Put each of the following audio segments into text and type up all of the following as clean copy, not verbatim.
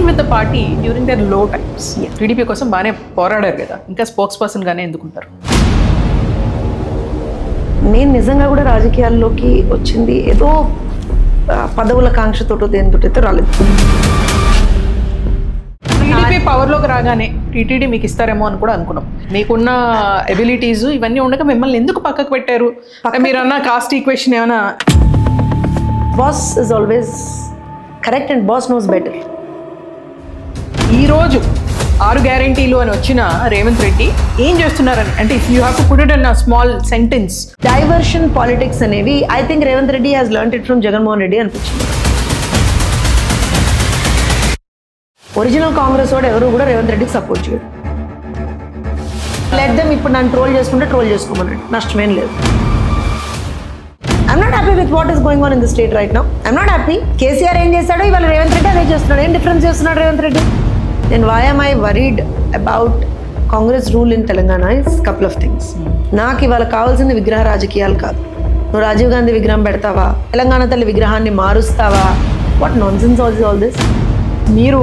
Remain with the party during their low times. TDP కోసం బాగానే పోరాడారు కదా, ఇంకా స్పోక్స్ పర్సన్ గానే ఎందుకుంటారు? నేను నిజంగా కూడా రాజకీయాల్లోకి వచ్చింది ఏదో పదవుల కాంక్షతోటో దేనితోటైతే రాలేదు. టీడీపీ పవర్లోకి రాగానే టీటీడీ మీకు ఇస్తారేమో అని కూడా అనుకున్నాం. మీకున్న ఎబిలిటీస్ ఇవన్నీ ఉండగా మిమ్మల్ని ఎందుకు పక్కకు పెట్టారు? మీరు అన్న కాస్ట్ ఈక్వేషన్ ఏమైనా? Boss is always correct and boss knows better. ఈరోజు 6 గ్యారెంటీలు అని వచ్చిన రేవంత్ రెడ్డి ఏం చేస్తున్నారని అంటే if you have to put it in a small sentence. Diversion politics అనేవి I think Revanth Reddy has learned it from Jaganmohan Reddy అనిపించింది. ఒరిజినల్ కాంగ్రెస్ వాడు ఎవరు కూడా రేవంత్ రెడ్డికి సపోర్ట్ చేయడు. లెట్ దెమ్ ఇప్పుడు నన్ను ట్రోల్ చేసుకుంటే ట్రోల్ చేసుకోమన్నాడు, నష్టమేం లేదు. I'm not happy with what is going on in the state right now. I'm not happy. KCR ఏం చేస్తాడో ఇవాళ రేవంత్ రెడ్డి అదే చేస్తున్నాడు. ఏం డిఫరెన్స్ చేస్తున్నాడు Revanth Reddy? Then why am I worried about Congress rule in Telangana is couple of things. నాకు ఇవాళ కావాల్సింది విగ్రహ రాజకీయాలు కాదు. నువ్వు రాజీవ్ గాంధీ విగ్రహం పెడతావా, తెలంగాణ తల్లి విగ్రహాన్ని మారుస్తావా? What nonsense all this. మీరు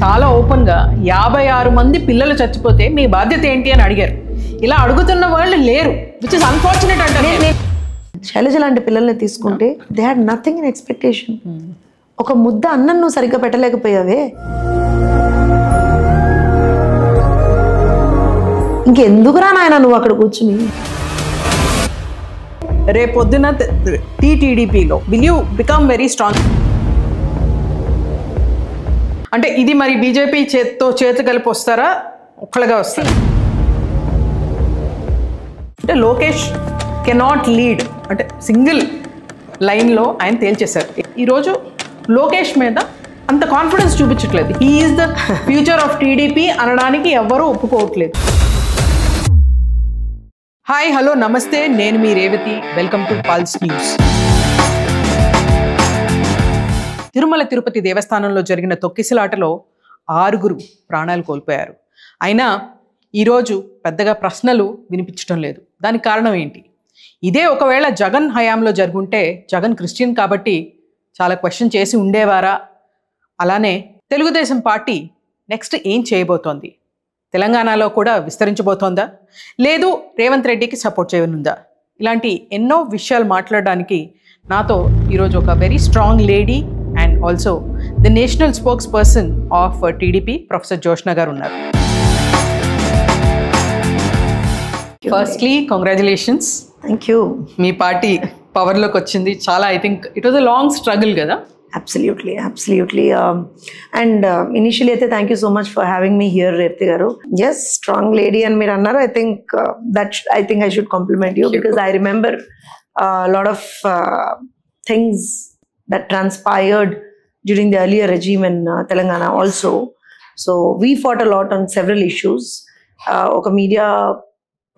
చాలా ఓపెన్గా 56 మంది పిల్లలు చచ్చిపోతే మీ బాధ్యత ఏంటి అని అడిగారు. ఇలా అడుగుతున్న వాళ్ళు లేరు, విచ్ ఇస్ అన్ఫార్చునేట్. అంటే శైలజ లాంటి పిల్లల్ని తీసుకుంటే they had nothing in expectation. ఒక ముద్ద అన్నం నువ్వు సరిగ్గా పెట్టలేకపోయావే, ఇంకెందుకురా నాయన నువ్వు అక్కడ కూర్చుని? రేపొద్దున టీటీడీపీలో will you become very strong? అంటే ఇది మరి బీజేపీ చేతి కలిపి వస్తారా, ఒక్కళ్ళగా వస్తారా? అంటే లోకేష్ కెనాట్ లీడ్ అంటే సింగిల్ లైన్లో ఆయన తేల్చేశారు. ఈరోజు లోకేష్ మీద అంత కాన్ఫిడెన్స్ చూపించట్లేదు. He is the future of TDP అనడానికి ఎవ్వరూ ఒప్పుకోవట్లేదు. హాయ్, హలో, నమస్తే, నేను మీ Revathi. Welcome to pulse news. Tirumala Tirupati దేవస్థానంలో జరిగిన తొక్కిసలాటలో 6 ప్రాణాలు కోల్పోయారు. అయినా ఈరోజు పెద్దగా ప్రశ్నలు వినిపించడం లేదు. దానికి కారణం ఏంటి? ఇదే ఒకవేళ జగన్ హయాంలో జరుగుంటే, జగన్ క్రిస్టియన్ కాబట్టి చాలా క్వశ్చన్ చేసి ఉండేవారా? అలానే తెలుగుదేశం పార్టీ నెక్స్ట్ ఏం చేయబోతోంది? తెలంగాణలో కూడా విస్తరించబోతోందా, లేదు రేవంత్ రెడ్డికి సపోర్ట్ చేయనుందా? ఇలాంటి ఎన్నో విషయాలు మాట్లాడడానికి నాతో ఈరోజు ఒక very strong lady and also the national spokesperson of TDP professor Jyotsna garu ఉన్నారు. Firstly congratulations. Thank you. మీ పార్టీ పవర్లోకి వచ్చింది. చాలా I think it was a long struggle కదా? Absolutely. And initially, thank you so much for having me here, Revati garu. Yes, strong lady and meer annaru. I think I should compliment you because I remember a lot of things that transpired during the earlier regime in Telangana also. So we fought a lot on several issues. Oka media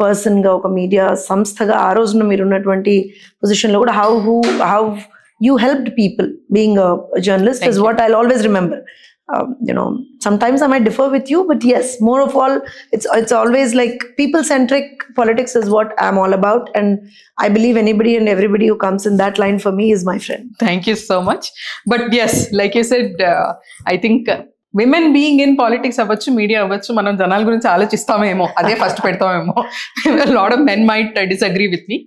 person ga, oka media samstha ga aa rojuna meer unnatuvanti position lo kuda how you helped people being a journalist. Thank is you. What I'll always remember. Sometimes I might differ with you, but yes, more of all, it's always like people-centric politics is what I'm all about, and I believe anybody and everybody who comes in that line for me is my friend. Thank you so much. But yes, like you said, I think women being in politics avvachu, media avvachu, manam janal gurinchi aalochistamemo, ade first pedtamemo. A lot of men might disagree with me.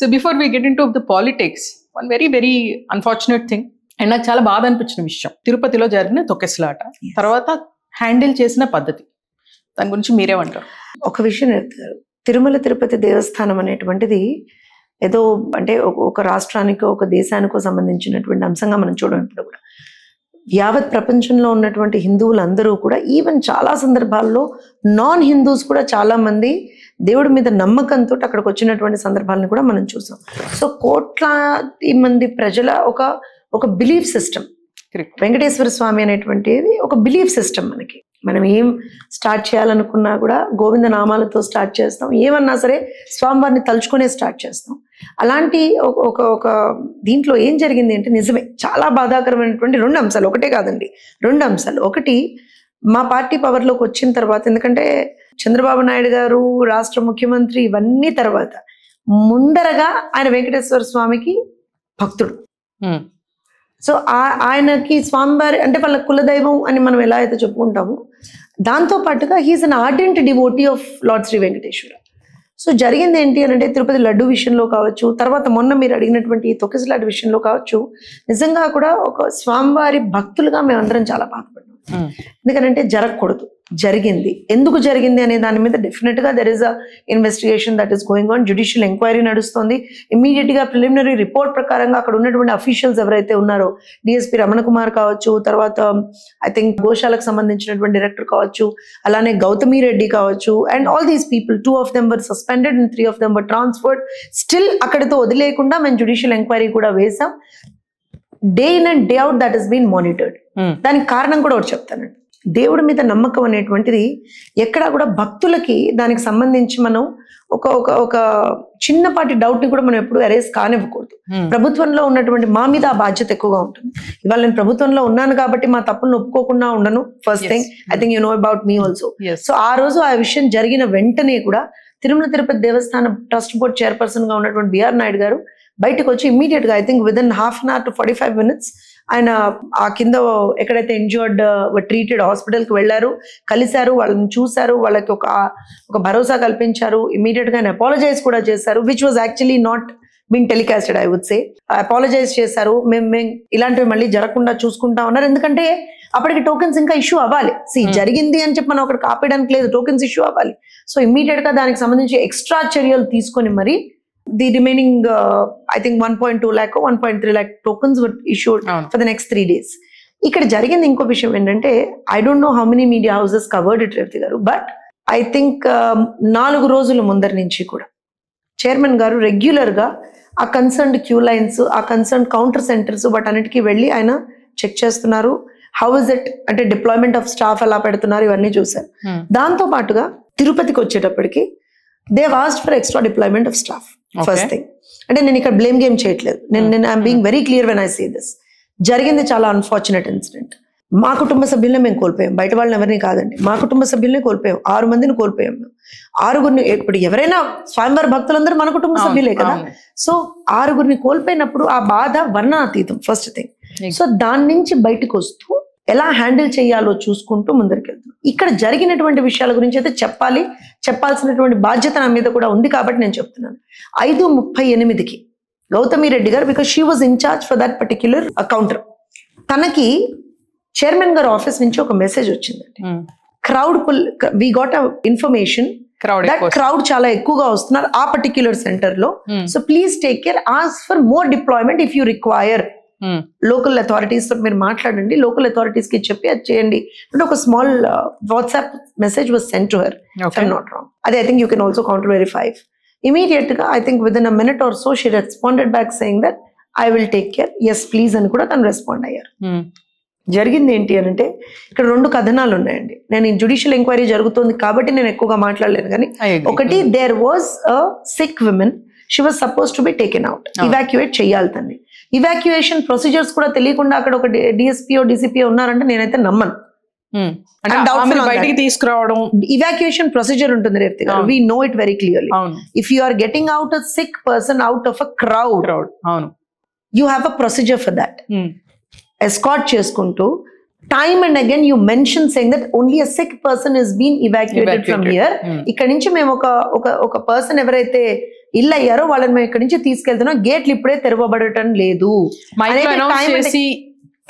So before we get into the politics, one very very unfortunate thing and నాకు చాలా బాధ అనిపించిన విషయం తిరుపతిలో జరిగిన తొక్కిసలాట తర్వాత handle చేసిన పద్ధతి. దాని గురించి మీరేమంటారు? ఒక విషయం చెప్తారు, తిరుమల తిరుపతి దేవస్థానం అనేటువంటిది ఏదో అంటే ఒక రాష్ట్రానికో ఒక దేశానికో సంబంధించినటువంటి అంశంగా మనం చూడడం. ఇప్పుడు కూడా యావత్ ప్రపంచంలో ఉన్నటువంటి హిందువులందరూ కూడా ఈవెన్ చాలా సందర్భాల్లో నాన్ హిందూస్ కూడా చాలా మంది దేవుడి మీద నమ్మకంతో అక్కడికి వచ్చినటువంటి సందర్భాలను కూడా మనం చూసాం. సో కోట్లాది మంది ప్రజల ఒక బిలీఫ్ సిస్టమ్. వెంకటేశ్వర స్వామి అనేటువంటిది ఒక బిలీఫ్ సిస్టమ్. మనం ఏం స్టార్ట్ చేయాలనుకున్నా కూడా గోవింద నామాలతో స్టార్ట్ చేస్తాం, ఏమన్నా సరే స్వామివారిని తలుచుకునే స్టార్ట్ చేస్తాం. అలాంటి ఒక దీంట్లో ఏం జరిగింది అంటే నిజమే చాలా బాధాకరమైనటువంటి 2 అంశాలు. ఒకటే కాదండి, 2 అంశాలు. ఒకటి, మా పార్టీ పవర్లోకి వచ్చిన తర్వాత, ఎందుకంటే చంద్రబాబు నాయుడు గారు రాష్ట్ర ముఖ్యమంత్రి ఇవన్నీ తర్వాత ముందరగా ఆయన వెంకటేశ్వర స్వామికి భక్తుడు. సో ఆయనకి స్వామివారి అంటే వాళ్ళ కులదైవం అని మనం ఎలా అయితే చెప్పుకుంటామో దాంతో పాటుగా he's an ardent devotee of lord Shri Venkateswara. So జరిగింది ఏంటి అని అంటే తిరుపతి లడ్డు విషయంలో కావచ్చు, తర్వాత మొన్న మీరు అడిగినటువంటి తొక్కిస లడ్డు విషయంలో కావచ్చు, నిజంగా కూడా ఒక స్వామివారి భక్తులుగా మేమందరం చాలా బాధపడ్డాం. ఎందుకంటే జరగకూడదు, జరిగింది, ఎందుకు జరిగింది అనే దాని మీద డెఫినెట్ గా there is a investigation that is going on. Judicial enquiry నడుస్తుంది. ఇమీడియట్ గా ప్రిలిమినరీ రిపోర్ట్ ప్రకారంగా అక్కడ ఉన్నటువంటి అఫీషియల్స్ ఎవరైతే ఉన్నారో, డిఎస్పీ రమణ కుమార్ కావచ్చు, తర్వాత ఐ థింక్ గోశాలకు సంబంధించినటువంటి డైరెక్టర్ కావచ్చు, అలానే గౌతమి రెడ్డి కావచ్చు, and all these people 2 of them were suspended and 3 of them were transferred. Still అక్కడితో వదిలేయకుండా మేము జ్యుడిషియల్ ఎంక్వైరీ కూడా వేసాం. Day in and day out that has been monitored. దానికి కారణం కూడా ఒకటి చెప్తానండి. దేవుడి మీద నమ్మకం అనేటువంటిది ఎక్కడా కూడా భక్తులకి దానికి సంబంధించి మనం ఒక ఒక ఒక చిన్నపాటి డౌట్ ని కూడా మనం ఎప్పుడు అరేస్ కానివ్వకూడదు. ప్రభుత్వంలో ఉన్నటువంటి మా మీద ఆ బాధ్యత ఎక్కువగా ఉంటుంది. ఇవాళ నేను ప్రభుత్వంలో ఉన్నాను కాబట్టి మా తప్పులను ఒప్పుకోకుండా ఉండను. First thing I think you know about me also. So ఆ రోజు ఆ విషయం జరిగిన వెంటనే కూడా తిరుమల తిరుపతి దేవస్థానం ట్రస్ట్ బోర్డ్ చైర్పర్సన్ గా ఉన్నటువంటి బిఆర్ నాయుడు గారు బయటకు వచ్చి ఇమీడియట్ గా I think within half an hour to 45 minutes ఆయన ఆ కింద ఎక్కడైతే ఇంజర్డ్ ట్రీటెడ్ హాస్పిటల్కి వెళ్ళారు, కలిశారు, వాళ్ళని చూశారు, వాళ్ళకి ఒక భరోసా కల్పించారు. ఇమీడియట్ గా ఆయన అపాలజైజ్ కూడా చేశారు, which was actually not been telecasted. I would say apologize చేశారు. మేము ఇలాంటివి మళ్ళీ జరగకుండా చూసుకుంటా ఉన్నారు. ఎందుకంటే అప్పటికి టోకెన్స్ ఇంకా ఇష్యూ అవ్వాలి. జరిగింది అని చెప్పి మనం అక్కడ ఆపేయడానికి లేదు, టోకెన్స్ ఇష్యూ అవ్వాలి. సో ఇమీడియట్ గా దానికి సంబంధించి ఎక్స్ట్రా చర్యలు తీసుకొని మరి the remaining I think 1.2 lakh or 1.3 lakh tokens were issued for the next 3 days. ఇక్కడ జరిగింది ఇంకో విషయం ఏంటంటే, I don't know how many media houses covered it Revathi గారు, బట్ ఐ థింక్ 4 రోజుల ముందర నుంచి కూడా చైర్మన్ గారు రెగ్యులర్ గా ఆ కన్సర్న్డ్ క్యూ లైన్స్, ఆ కన్సర్న్ కౌంటర్ సెంటర్స్ వాటన్నిటికీ వెళ్ళి ఆయన చెక్ చేస్తున్నారు. హౌ ఇస్ ఇట్ అంటే డిప్లాయ్మెంట్ ఆఫ్ స్టాఫ్ ఎలా పెడుతున్నారు ఇవన్నీ చూశారు. దాంతో పాటుగా తిరుపతికి వచ్చేటప్పటికి they వాస్డ్ for extra deployment of staff. First thing అంటే నేను ఇక్కడ బ్లేమ్ గేమ్ చేయట్లేదు, నేను I'm being very clear when I say this. జరిగింది చాలా అన్ఫార్చునేట్ ఇన్సిడెంట్. మా కుటుంబ సభ్యులనే మేము కోల్పోయాం, బయట వాళ్ళని ఎవరిని కాదండి, మా కుటుంబ సభ్యులనే కోల్పోయాం. 6 మందిని కోల్పోయాం మేము. 6గురిని ఇప్పుడు ఎవరైనా స్వామివారి భక్తులందరూ మన కుటుంబ సభ్యులే కదా. సో 6గురిని కోల్పోయినప్పుడు ఆ బాధ వర్ణనాతీతం ఫస్ట్ థింగ్. సో దాని నుంచి బయటకు వస్తూ ఎలా హ్యాండిల్ చేయాలో చూసుకుంటూ ముందరికెళ్తున్నాం. ఇక్కడ జరిగినటువంటి విషయాల గురించి అయితే చెప్పాల్సినటువంటి బాధ్యత నా మీద కూడా ఉంది కాబట్టి నేను చెప్తున్నాను. 5:38కి గౌతమి రెడ్డి గారు, because she was incharge for that particular counter, తనకి చైర్మన్ గారి ఆఫీస్ నుంచి ఒక మెసేజ్ వచ్చిందండి. Crowd we got a information that crowd చాలా ఎక్కువగా వస్తున్నారు ఆ పర్టిక్యులర్ సెంటర్ లో. So please take care, ask for more deployment if you require. Local authorities తో మీరు మాట్లాడండి, లోకల్ అథారిటీస్ కి చెప్పి అది చేయండి అంటే ఒక small WhatsApp message was sent to her, if I'm not wrong. అది I think you can also counter verify. Immediate గా I think within a minute or so she responded back saying that I will take care, yes please అని కూడా తను respond అయ్యారు. జరిగింది ఏంటి అని అంటే, ఇక్కడ 2 కథనాలు ఉన్నాయండి. నేను ఈ జ్యుడిషియల్ ఎంక్వైరీ జరుగుతుంది కాబట్టి నేను ఎక్కువగా మాట్లాడలేను, కానీ ఒకటి, there was a sick women, she was suppose to be taken out, evacuate చేయాలి తన్ని. ఇవాక్యుయేషన్ ప్రొసీజర్స్ కూడా తెలియకుండా అక్కడ ఒక డిఎస్పీఓ డిసిపిఓ ఉన్నారంటే నేనైతే నమ్మను. బయటికి తీసుకురావడం ఇవాక్యుయేషన్ ప్రొసీజర్ ఉంటుంది రేవతి గారు, we know it very clearly. If you are getting out a sick person out of a crowd, you have a procedure for that. Escort చేసుకుంటూ time and again you mention saying that only a sick person is being evacuated from here. ఇక్కడ నుంచి మేము ఒక person ఎవరైతే ఇల్లు అయ్యారో వాళ్ళని మేము ఇక్కడ నుంచి తీసుకెళ్తున్నాం, గేట్లు ఇప్పుడే తెరవబడటం లేదు.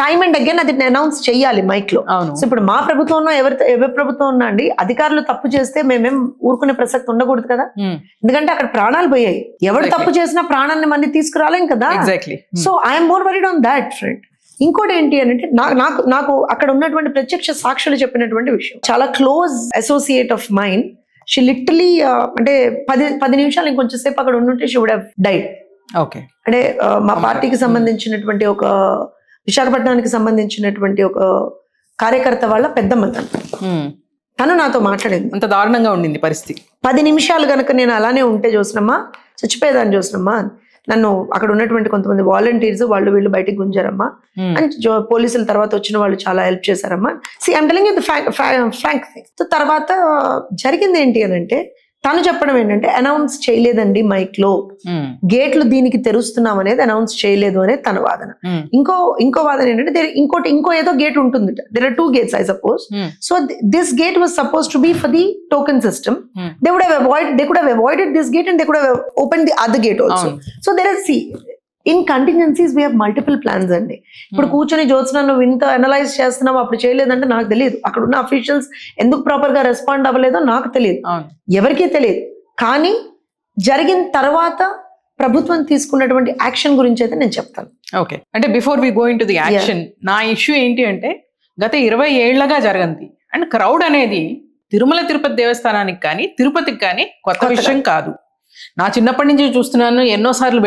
టైమ్ అండ్ అగైన్ అది అనౌన్స్ చెయ్యాలి మైక్ లో. సో ఇప్పుడు మా ప్రభుత్వంలో ఎవరి ప్రభుత్వం ఉన్నా అండి, అధికారులు తప్పు చేస్తే మేమేం ఊరుకునే ప్రసక్తి ఉండకూడదు కదా. ఎందుకంటే అక్కడ ప్రాణాలు పోయాయి, ఎవరు తప్పు చేసినా ప్రాణాన్ని మళ్ళీ తీసుకురాలేం కదా. So I'm more worried on that friend. ఇంకోటి ఏంటి అని అంటే, నాకు అక్కడ ఉన్నటువంటి ప్రత్యక్ష సాక్షులు చెప్పినటువంటి విషయం, చాలా close associate of mind, she literally అంటే 10 నిమిషాలు ఇంకొంచెం సేపు అక్కడ ఉండుంటే షీ వుడ్ హావ్ డైడ్. అంటే మా పార్టీకి సంబంధించినటువంటి ఒక విశాఖపట్నానికి సంబంధించినటువంటి ఒక కార్యకర్త వాళ్ళ పెద్దమ్మ తను నాతో మాట్లాడింది. అంత దారుణంగా ఉండింది పరిస్థితి. 10 నిమిషాలు కనుక నేను అలానే ఉంటే చూసినమ్మా, చచ్చిపోయేదాన్ని చూసినమ్మా, నన్ను అక్కడ ఉన్నటువంటి కొంతమంది వాలంటీర్స్ వాళ్ళు వీళ్ళు బయటికి గుంజారమ్మా, అండ్ పోలీసుల తర్వాత వచ్చిన వాళ్ళు చాలా హెల్ప్ చేశారమ్మా. See I'm telling you the frank thing. So తర్వాత జరిగింది ఏంటి అని అంటే, తను చెప్పడం ఏంటంటే అనౌన్స్ చేయలేదండి మైక్ లో, గేట్లు దీనికి తెరుస్తున్నాం అనేది అనౌన్స్ చేయలేదు అనేది తన వాదన. ఇంకో వాదన ఏంటంటే ఇంకో ఏదో గేట్ ఉంటుంది, there are 2 gates I suppose. So this gate was supposed to be for the token system. They could have avoided this gate and they could have opened the other gate also. So there is, see, in contingencies we have multiple plans అండి. ఇప్పుడు కూర్చొని జ్యోత్స్న నువ్వు ఇంత analyse చేస్తున్నావు అప్పుడు చేయలేదంటే నాకు తెలియదు. అక్కడ ఉన్న అఫీషియల్స్ ఎందుకు ప్రాపర్ గా రెస్పాండ్ అవ్వలేదో నాకు తెలియదు, ఎవరికీ తెలియదు. కానీ జరిగిన తర్వాత ప్రభుత్వం తీసుకున్నటువంటి యాక్షన్ గురించి అయితే నేను చెప్తాను. ఓకే, అంటే before we go into the action, నా ఇష్యూ ఏంటి అంటే గత 20 ఏళ్లగా జరగంది. అండ్ క్రౌడ్ అనేది తిరుమల తిరుపతి దేవస్థానానికి కానీ తిరుపతికి కానీ కొత్త విషయం కాదు. నా చిన్నప్పటి నుంచి చూస్తున్నాను, ఎన్నోసార్లు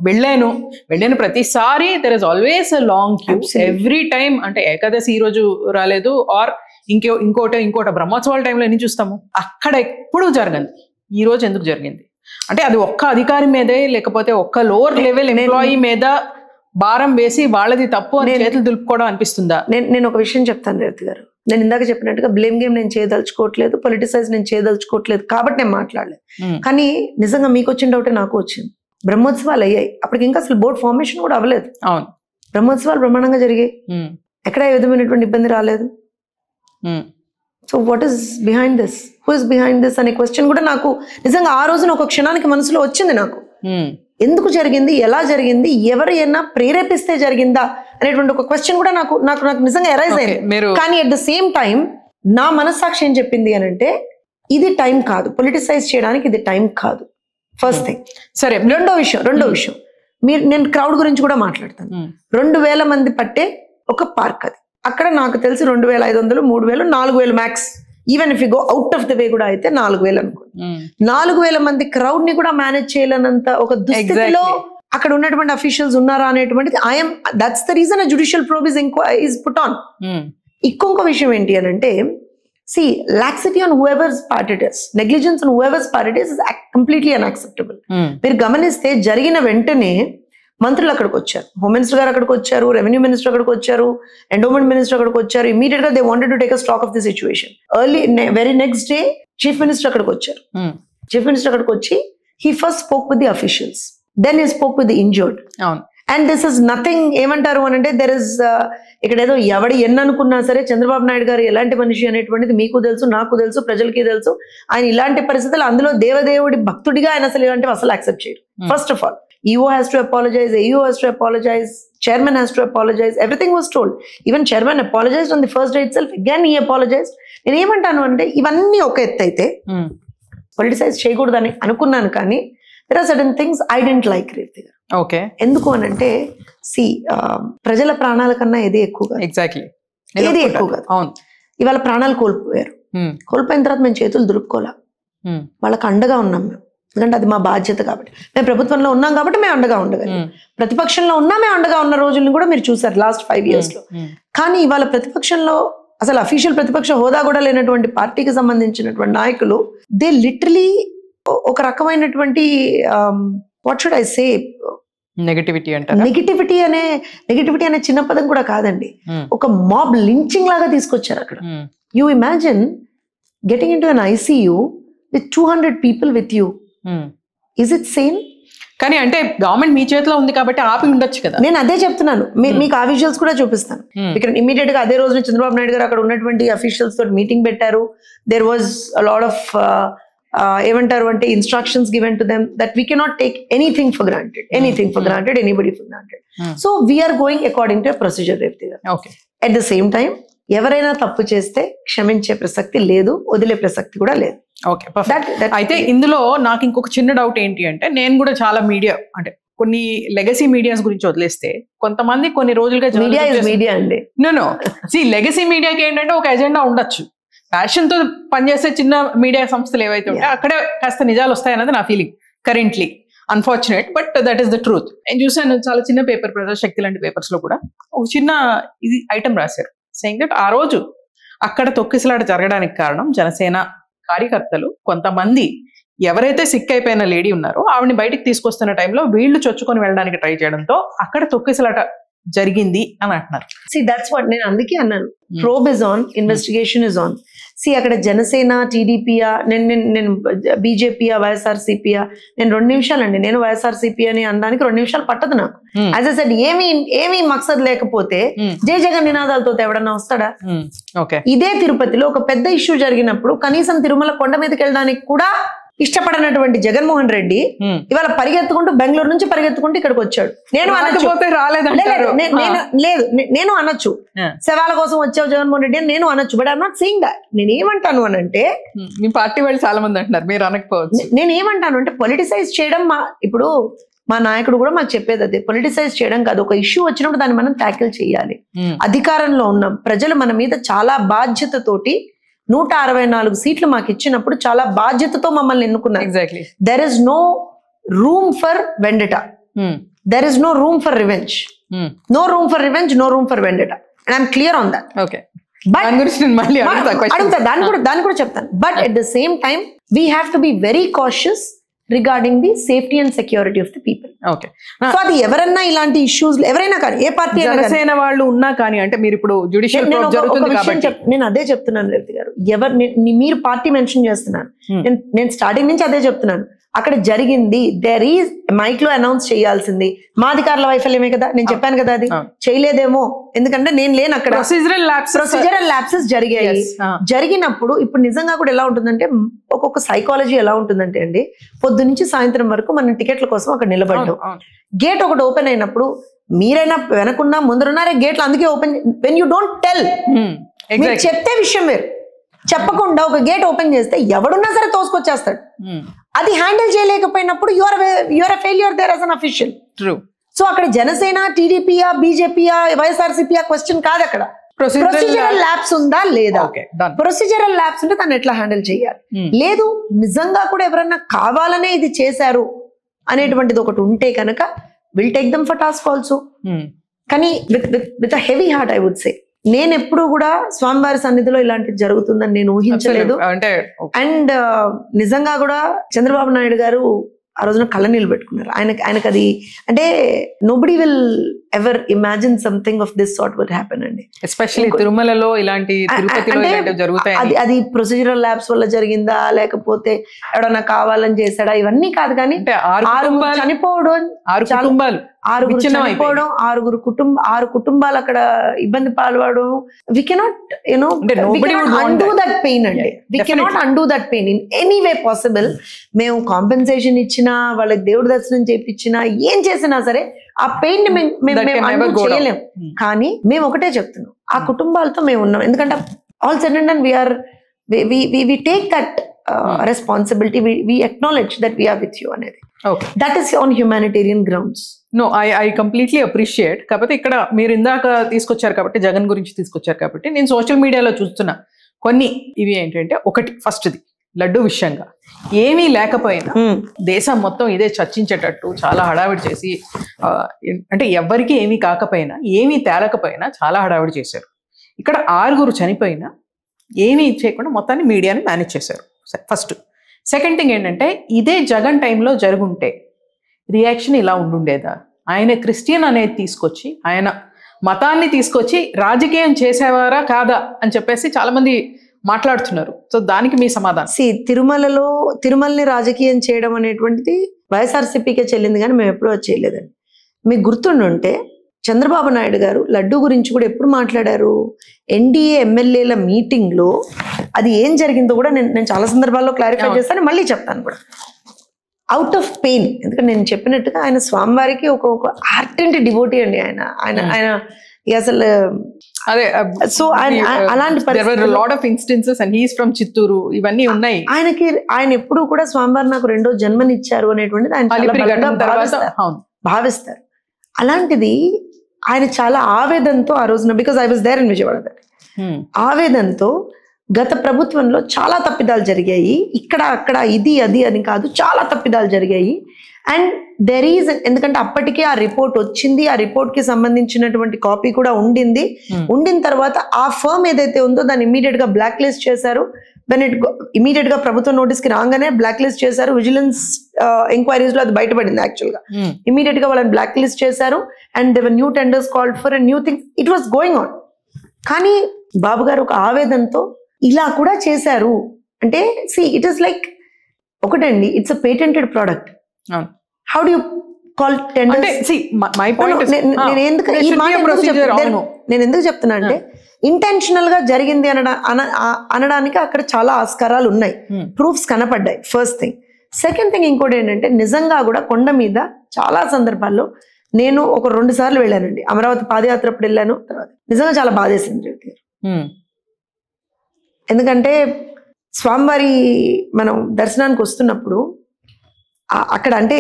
వెళ్ళాను ప్రతిసారి there is always a long queue every time. అంటే ఏకాదశి ఈ రోజు రాలేదు, ఆర్ ఇంకోట బ్రహ్మోత్సవాల టైంలో ఎన్ని చూస్తాము, అక్కడ ఎప్పుడు జరగంది. ఈ రోజు ఎందుకు జరిగింది అంటే అది ఒక్క అధికారి మీదే, లేకపోతే ఒక్క లోవర్ లెవెల్ ఎంప్లాయీ మీద భారం వేసి వాళ్ళది తప్పు అని చేతులు దులుపుకోవడం అనిపిస్తుందా? నేను ఒక విషయం చెప్తాను రేవతి గారు. నేను ఇందాక చెప్పినట్టుగా బ్లేమ్ గేమ్ నేను చేయదలుచుకోవట్లేదు, పొలిటిసైజ్ నేను చేయదలుచుకోవట్లేదు కాబట్టి నేను మాట్లాడలేదు. కానీ నిజంగా మీకు వచ్చిన డౌటే నాకు వచ్చింది. బ్రహ్మోత్సవాలు అయ్యాయి, అప్పటికి ఇంకా అసలు బోర్డు ఫార్మేషన్ కూడా అవ్వలేదు. అవును, బ్రహ్మోత్సవాలు బ్రహ్మాండంగా జరిగాయి, ఎక్కడ ఏ విధమైనటువంటి ఇబ్బంది రాలేదు. So what is behind this, who is behind this అనే క్వశ్చన్ కూడా నాకు నిజంగా ఆ రోజున ఒక క్షణానికి మనసులో వచ్చింది. నాకు ఎందుకు జరిగింది, ఎలా జరిగింది, ఎవరైనా ప్రేరేపిస్తే జరిగిందా అనేటువంటి ఒక క్వశ్చన్ కూడా నాకు నాకు నాకు నిజంగా ఎరైజ్ అయింది. కానీ అట్ ద సేమ్ టైం నా మనస్సాక్షి ఏం చెప్పింది అని అంటే ఇది టైం కాదు, పొలిటిసైజ్ చేయడానికి ఇది టైం కాదు. First thing. సరే, రెండో విషయం నేను క్రౌడ్ గురించి కూడా మాట్లాడతాను. 2000 మంది పట్టే ఒక పార్క్ అది. అక్కడ నాకు తెలిసి 2500, 3000, 4000 max. Even if you go out of the way కూడా అయితే 4000 అనుకోండి. 4000 మంది క్రౌడ్ ని కూడా మేనేజ్ చేయలేనంత ఒక దుస్థితిలో అక్కడ ఉన్నటువంటి అఫీషియల్స్ ఉన్నారా అనేటువంటిది that's the reason a judicial probe is put on. ఇంకొక విషయం ఏంటి అని అంటే, see, laxity on whoever's part it is, negligence on whoever's part it is completely unacceptable. మీరు గమనిస్తే జరిగిన వెంటనే మంత్రులు అక్కడికి వచ్చారు, హోమ్ మినిస్టర్ గారు అక్కడికి వచ్చారు, రెవెన్యూ మినిస్టర్ అక్కడికి వచ్చారు, ఎండోమెంట్ మినిస్టర్ అక్కడికి వచ్చారు. ఇమీడియట్ గా they wanted to take a stock of the situation. Very next day chief minister అక్కడికి వచ్చారు. చీఫ్ మినిస్టర్ అక్కడికి వచ్చి he first spoke with the officials, then he spoke with the injured. And this is nothing ఏమంటారు అని అంటే, there is ఇక్కడ ఏదో ఎవడు ఎన్ననుకున్నా సరే చంద్రబాబు నాయుడు గారు ఎలాంటి మనిషి అనేటువంటిది మీకు తెలుసు, నాకు తెలుసు, ప్రజలకి తెలుసు. ఆయన ఇలాంటి పరిస్థితులు, అందులో దేవదేవుడి భక్తుడిగా ఆయన అసలు ఇలాంటివి అసలు యాక్సెప్ట్ చేయరు. First of all EO has to apologize, AO has to apologize, chairman has to apologize, everything was told. Even chairman apologized on the first day itself, again he apologized. నేను ఏమంటాను అంటే, ఇవన్నీ ఒక ఎత్తు అయితే పొలిటిసైజ్ చేయకూడదని అనుకున్నాను, కానీ there are certain things I didn't like Revathi గారు. ఓకే, ఎందుకు అని అంటే, ప్రజల ప్రాణాల కన్నా ఏది ఎక్కువ కాదు, ఏది ఎక్కువ కాదు. ఇవాళ ప్రాణాలు కోల్పోయారు, కోల్పోయిన తర్వాత మేము చేతులు దులుపుకోలే, వాళ్ళకి అండగా ఉన్నాం మేము. ఎందుకంటే అది మా బాధ్యత కాబట్టి. మేము ప్రభుత్వంలో ఉన్నాం కాబట్టి మేము అండగా ఉండగలం. ప్రతిపక్షంలో ఉన్నా మేము అండగా ఉన్న రోజుల్ని కూడా మీరు చూసారు లాస్ట్ 5 years లో. కానీ ఇవాళ ప్రతిపక్షంలో అసలు అఫీషియల్ ప్రతిపక్ష హోదా కూడా లేనటువంటి పార్టీకి సంబంధించినటువంటి నాయకులు, దే లిటరలీ ఒక రకమైనటువంటి what should I say, negativity అనే చిన్న పదం కూడా కాదండి, ఒక మాబ్ లించింగ్ లాగా తీసుకొచ్చారు అక్కడ. You imagine getting in to an ICU with 200 people with you. Is it sane? కానీ అంటే గవర్నమెంట్ మీ చేతిలో ఉంది కాబట్టి ఆపి ఉండొచ్చు కదా. నేను అదే చెప్తున్నాను, మీకు ఆ విజువల్స్ కూడా చూపిస్తాను. ఇక్కడ ఇమీడియట్ గా అదే రోజున చంద్రబాబు నాయుడు గారు అక్కడ ఉన్నటువంటి అఫీషియల్స్ తోటి మీటింగ్ పెట్టారు. There was a lot of ఏమంటారు అంటే instructions given to them that we cannot take anything for granted, anybody for granted. So we are going according to procedure Revathi గారు. అట్ ద సేమ్ టైం ఎవరైనా తప్పు చేస్తే క్షమించే ప్రసక్తి లేదు, వదిలే ప్రసక్తి కూడా లేదు. ఓకే, అయితే ఇందులో నాకు ఇంకొక చిన్న డౌట్ ఏంటి అంటే, నేను కూడా చాలా మీడియా అంటే కొన్ని లెగసీ మీడియాస్ గురించి వదిలేస్తే, కొంతమంది కొన్ని రోజులుగా మీడియా అండి లెగసీ మీడియాకి ఏంటంటే ఒక ఎజెండా ఉండొచ్చు. ప్యాషన్ తో పనిచేసే చిన్న మీడియా సంస్థలు ఏవైతే ఉంటాయో అక్కడే కాస్త నిజాలు వస్తాయన్నది నా feeling currently. Unfortunate but that is the truth. నేను చూసాను చాలా చిన్న పేపర్, ప్రజాశక్తి లాంటి పేపర్స్ లో కూడా ఒక చిన్న ఇది ఐటమ్ రాశారు, సేయింగ్ దట్ ఆ రోజు అక్కడ తొక్కిసలాట జరగడానికి కారణం జనసేన కార్యకర్తలు కొంతమంది ఎవరైతే సిక్ అయిపోయిన లేడీ ఉన్నారో ఆవిడని బయటికి తీసుకొస్తున్న టైంలో వీళ్ళు చొచ్చుకొని వెళ్ళడానికి ట్రై చేయడంతో అక్కడ తొక్కిసలాట జరిగింది అని అంటున్నారు. దట్స్ వాట్ నేను అందుకే అన్నాను, probe is on, investigation is on. అక్కడ జనసేన టీడీపీయా, నేను బీజేపీయా వైఎస్ఆర్సీపీయా, నేను 2 నిమిషాలండి, నేను వైఎస్ఆర్సీపీ అని అనడానికి 2 నిమిషాలు పట్టదు నాకు. యాజ్ ఐ సెడ్, ఏమీ మక్సద్ లేకపోతే జై జగన్ నినాదాలతో ఎవడన్నా వస్తాడా? ఇదే తిరుపతిలో ఒక పెద్ద ఇష్యూ జరిగినప్పుడు కనీసం తిరుమల కొండ మీదకి వెళ్ళడానికి కూడా ఇష్టపడనటువంటి జగన్మోహన్ రెడ్డి ఇవాళ పరిగెత్తుకుంటూ బెంగళూరు నుంచి పరిగెత్తుకుంటూ ఇక్కడికి వచ్చాడు. నేను అనొచ్చు, శవాల కోసం వచ్చావు జగన్మోహన్ రెడ్డి అని నేను అనొచ్చు, but I'm not saying that. నేను ఏమంటాను అని అంటే, మీ పార్టీ వాళ్ళు చాలా మంది అంటున్నారు, మీరు అనకపోవచ్చు. నేను ఏమంటాను అంటే, పొలిటిసైజ్ చేయడం ఇప్పుడు మా నాయకుడు కూడా మాకు చెప్పేది అదే, పొలిటిసైజ్ చేయడం కాదు. ఒక ఇష్యూ వచ్చినప్పుడు దాన్ని మనం ట్యాకిల్ చేయాలి. అధికారంలో ఉన్నాం, ప్రజలు మన మీద చాలా బాధ్యతతోటి 164 సీట్లు మాకు ఇచ్చినప్పుడు చాలా బాధ్యతతో మమ్మల్ని ఎన్నుకున్నారు. Exactly. There is no room for vendetta, there is no room for revenge, no room for revenge, no room for vendetta, and I'm clear on that. Okay, దాన్ని కూడా చెప్తాను. But at the same time we have to be very cautious regarding the safety and security of the people. Okay, so అది ఎవరన్నా ఇలాంటి issues, ఎవరైనా కానీ, ఏ party Janasena వాళ్ళు ఉన్నా కానీ, అంటే మీరు ఇప్పుడు జ్యుడిషియల్ జరుగుతుంది కాబట్టి నేను అదే చెప్తున్నాను రేవతి గారు, మీరు పార్టీ మెన్షన్ చేస్తున్నారు, నేను స్టార్టింగ్ నుంచి అదే చెప్తున్నాను. అక్కడ జరిగింది, దేర్ ఈజ్ మైక్ లో అనౌన్స్ చేయాల్సింది, మా అధికారుల వైఫల్యమే కదా. నేను చెప్పాను కదా, అది చేయలేదేమో, ఎందుకంటే నేను లేను అక్కడ. ప్రొసీజరల్ ల్యాప్సెస్ జరిగాయి. జరిగినప్పుడు ఇప్పుడు నిజంగా కూడా ఎలా ఉంటుందంటే, ఒక్కొక్క సైకాలజీ ఎలా ఉంటుందంటే అండి, పొద్దు నుంచి సాయంత్రం వరకు మనం టికెట్ల కోసం అక్కడ నిలబడ్డాం. గేట్ ఒకటి ఓపెన్ అయినప్పుడు మీరైనా వెనకున్నా ముందరున్నారే గేట్లు, అందుకే open. When you don't tell, మీరు చెప్తే విషయం వేరు, చెప్పకుండా ఒక గేట్ ఓపెన్ చేస్తే ఎవడున్నా సరే తోసుకొచ్చేస్తాడు. అది హ్యాండిల్ చేయలేకపోయినప్పుడు your a failure there as an official. True. So అక్కడ జనసేన, టీడీపీయా, బీజేపీయా, వైఎస్ఆర్సీపీయా క్వశ్చన్ కాదు. అక్కడ ప్రొసీజరల్ ల్యాబ్స్ ఉందా లేదా? ప్రొసీజరల్ ల్యాబ్స్ ఉంటే దాన్ని ఎట్లా హ్యాండిల్ చేయాలి? లేదు, నిజంగా కూడా ఎవరన్నా కావాలనే ఇది చేశారు అనేటువంటిది ఒకటి ఉంటే కనుక will take them for task also. కానీ with a heavy heart I would say, నేను ఎప్పుడు కూడా స్వామివారి సన్నిధిలో ఇలాంటిది జరుగుతుందని నేను ఊహించలేదు. అండ్ నిజంగా కూడా చంద్రబాబు నాయుడు గారు ఆ రోజున కళ్ళనీళ్ళు పెట్టుకున్నారు. ఆయనకు అది అంటే nobody will ever imagine something of this sort will happen అండి. ఎస్పెషల్లీ తిరుమలలో ఇలాంటి, తిరుపతిలో ఇలాంటివి జరుగుతాయి. అది ప్రొసీజరల్ ల్యాబ్స్ వల్ల జరిగిందా, లేకపోతే ఎవడన్నా కావాలని చేశాడా, ఇవన్నీ కాదు. కానీ 6 చనిపోవడం, 6 చనిపోవడం, 6 కుటుంబాలు అక్కడ ఇబ్బంది పాల్పడడం, we cannot undo that pain అండి. We cannot undo that pain in any way possible. మేము కాంపెన్సేషన్ ఇచ్చినా, వాళ్ళకి దేవుడి దర్శనం చేయించినా, ఏం చేసినా సరే ఆ పెయిన్ ని మేము చేయలేం. కానీ మేము ఒకటే చెప్తున్నాం, ఆ కుటుంబాలతో మేము ఉన్నాం. ఎందుకంటే all said and done we take that responsibility, we acknowledge that we are with you అనేది. Okay, that is on humanitarian grounds. No, I completely appreciate. కాకపోతే ఇక్కడ మీరు ఇందాక తీసుకొచ్చారు కాబట్టి, జగన్ గురించి తీసుకొచ్చారు కాబట్టి, నేను సోషల్ మీడియాలో చూస్తున్నా కొన్ని ఇవి ఏంటంటే, ఒకటి ఫస్ట్ది లడ్డు విషయంగా ఏమీ లేకపోయినా దేశం మొత్తం ఇదే చర్చించేటట్టు చాలా హడావిడి చేసి, అంటే ఎవ్వరికి ఏమీ కాకపోయినా, ఏమీ తేలకపోయినా చాలా హడావిడి చేశారు. ఇక్కడ 6 చనిపోయినా ఏమీ చేయకుండా మొత్తాన్ని మీడియాని మేనేజ్ చేశారు. ఫస్ట్. సెకండ్ థింగ్ ఏంటంటే, ఇదే జగన్ టైంలో జరుగుంటే రియాక్షన్ ఇలా ఉండుండేదా? ఆయన క్రిస్టియన్ అనేది తీసుకొచ్చి, ఆయన మతాన్ని తీసుకొచ్చి రాజకీయం చేసేవారా కాదా అని చెప్పేసి చాలామంది మాట్లాడుతున్నారు. సో దానికి మీ సమాధానం? తిరుమలని రాజకీయం చేయడం అనేటువంటిది వైఎస్ఆర్సీపీకే చెల్లింది, కానీ మేము ఎప్పుడూ చేయలేదండి. మీకు గుర్తుండుంటే చంద్రబాబు నాయుడు గారు లడ్డు గురించి కూడా ఎప్పుడు మాట్లాడారు? ఎన్డీఏ ఎమ్మెల్యేల మీటింగ్లో అది ఏం జరిగిందో కూడా నేను చాలా సందర్భాల్లో క్లారిఫై చేస్తాను, మళ్ళీ చెప్తాను కూడా. అవుట్ ఆఫ్ పెయిన్, ఎందుకంటే నేను చెప్పినట్టుగా ఆయన స్వామివారికి ఒక ఆర్టెంట్ డివోటీ అండి. ఆయన అసలు అదే. సో అలాంటి lot of instances and he's from Chittoor, ఇవన్నీ ఉన్నాయి. ఆయన ఎప్పుడు కూడా స్వామివారు నాకు 2వ జన్మనిచ్చారు అనేటువంటిది ఆయన భావిస్తారు. అలాంటిది ఆయన చాలా ఆవేదనతో ఆ రోజున, because I was there in Vijayawada, ఆవేదనతో గత ప్రభుత్వంలో చాలా తప్పిదాలు జరిగాయి, ఇక్కడ అక్కడ ఇది అది అని కాదు, చాలా తప్పిదాలు జరిగాయి. అండ్ దెర్ ఈజ్, ఎందుకంటే అప్పటికే ఆ రిపోర్ట్ వచ్చింది, ఆ రిపోర్ట్ కి సంబంధించినటువంటి కాపీ కూడా ఉండింది. ఉండిన తర్వాత ఆ ఫర్మ్ ఏదైతే ఉందో దాన్ని ఇమ్మీడియట్ గా బ్లాక్ లిస్ట్ చేశారు. వెన్ ఇట్ ఇమీడియట్ గా ప్రభుత్వం నోటీస్ కి రాగానే బ్లాక్ లిస్ట్ చేశారు. విజిలెన్స్ ఎంక్వైరీస్ లో అది బయటపడింది యాక్చువల్ గా. ఇమీడియట్ గా వాళ్ళని బ్లాక్ లిస్ట్ చేశారు and they were new tenders called for new things. It was going on. కానీ బాబు గారు ఒక ఆవేదనతో ఇలా కూడా చేశారు అంటే ఇట్ ఈస్ లైక్ ఒకటండి, it's a patented product. How do you call tenders? నేను ఎందుకు చెప్తున్నా అంటే ఇంటెన్షనల్ గా జరిగింది అనడానికి అక్కడ చాలా ఆస్కారాలు ఉన్నాయి, ప్రూఫ్స్ కనపడ్డాయి. First thing. సెకండ్ థింగ్ ఇంకోటి ఏంటంటే నిజంగా కూడా కొండ మీద చాలా సందర్భాల్లో నేను ఒక 2 సార్లు వెళ్ళానండి. అమరావతి పాదయాత్ర అప్పుడు వెళ్ళాను. తర్వాత నిజంగా చాలా బాధేసింది. ఎందుకంటే స్వామివారి మనం దర్శనానికి వస్తున్నప్పుడు అక్కడ అంటే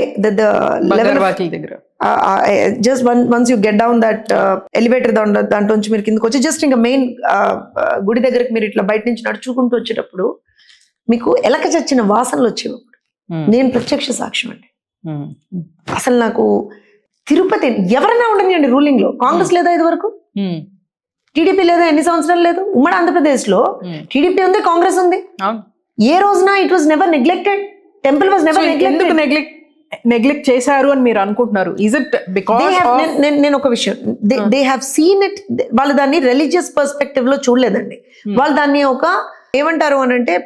just once you get down that elevator దాంట్లోంచి మీరు కిందకి వచ్చి జస్ట్ ఇంకా మెయిన్ గుడి దగ్గరికి మీరు ఇట్లా బయట నుంచి నడుచుకుంటూ వచ్చేటప్పుడు మీకు ఎలక చచ్చిన వాసనలు వచ్చేటప్పుడు నేను ప్రత్యక్ష సాక్ష్యం అండి. అసలు నాకు తిరుపతి ఎవరైనా ఉండనివ్వండి, రూలింగ్ లో కాంగ్రెస్ లేదా ఇది వరకు, టీడీపీ లేదా ఎన్ని సంవత్సరాలు లేదు. ఉమ్మడి ఆంధ్రప్రదేశ్ లో టీడీపీ ఉంది, కాంగ్రెస్ ఉంది. ఏ రోజున it was never neglected. Temple was never neglect చేశారు అని మీరు అనుకుంటున్నారు? ఇస్ ఇట్ బికాజ్ నేను ఒక విషయం, దే హ్యావ్ సీన్ ఇట్. వాళ్ళు దాన్ని రిలీజియస్ పర్స్పెక్టివ్ లో చూడలేదండి. వాళ్ళు దాన్ని ఒక ఏమంటారు అని అంటే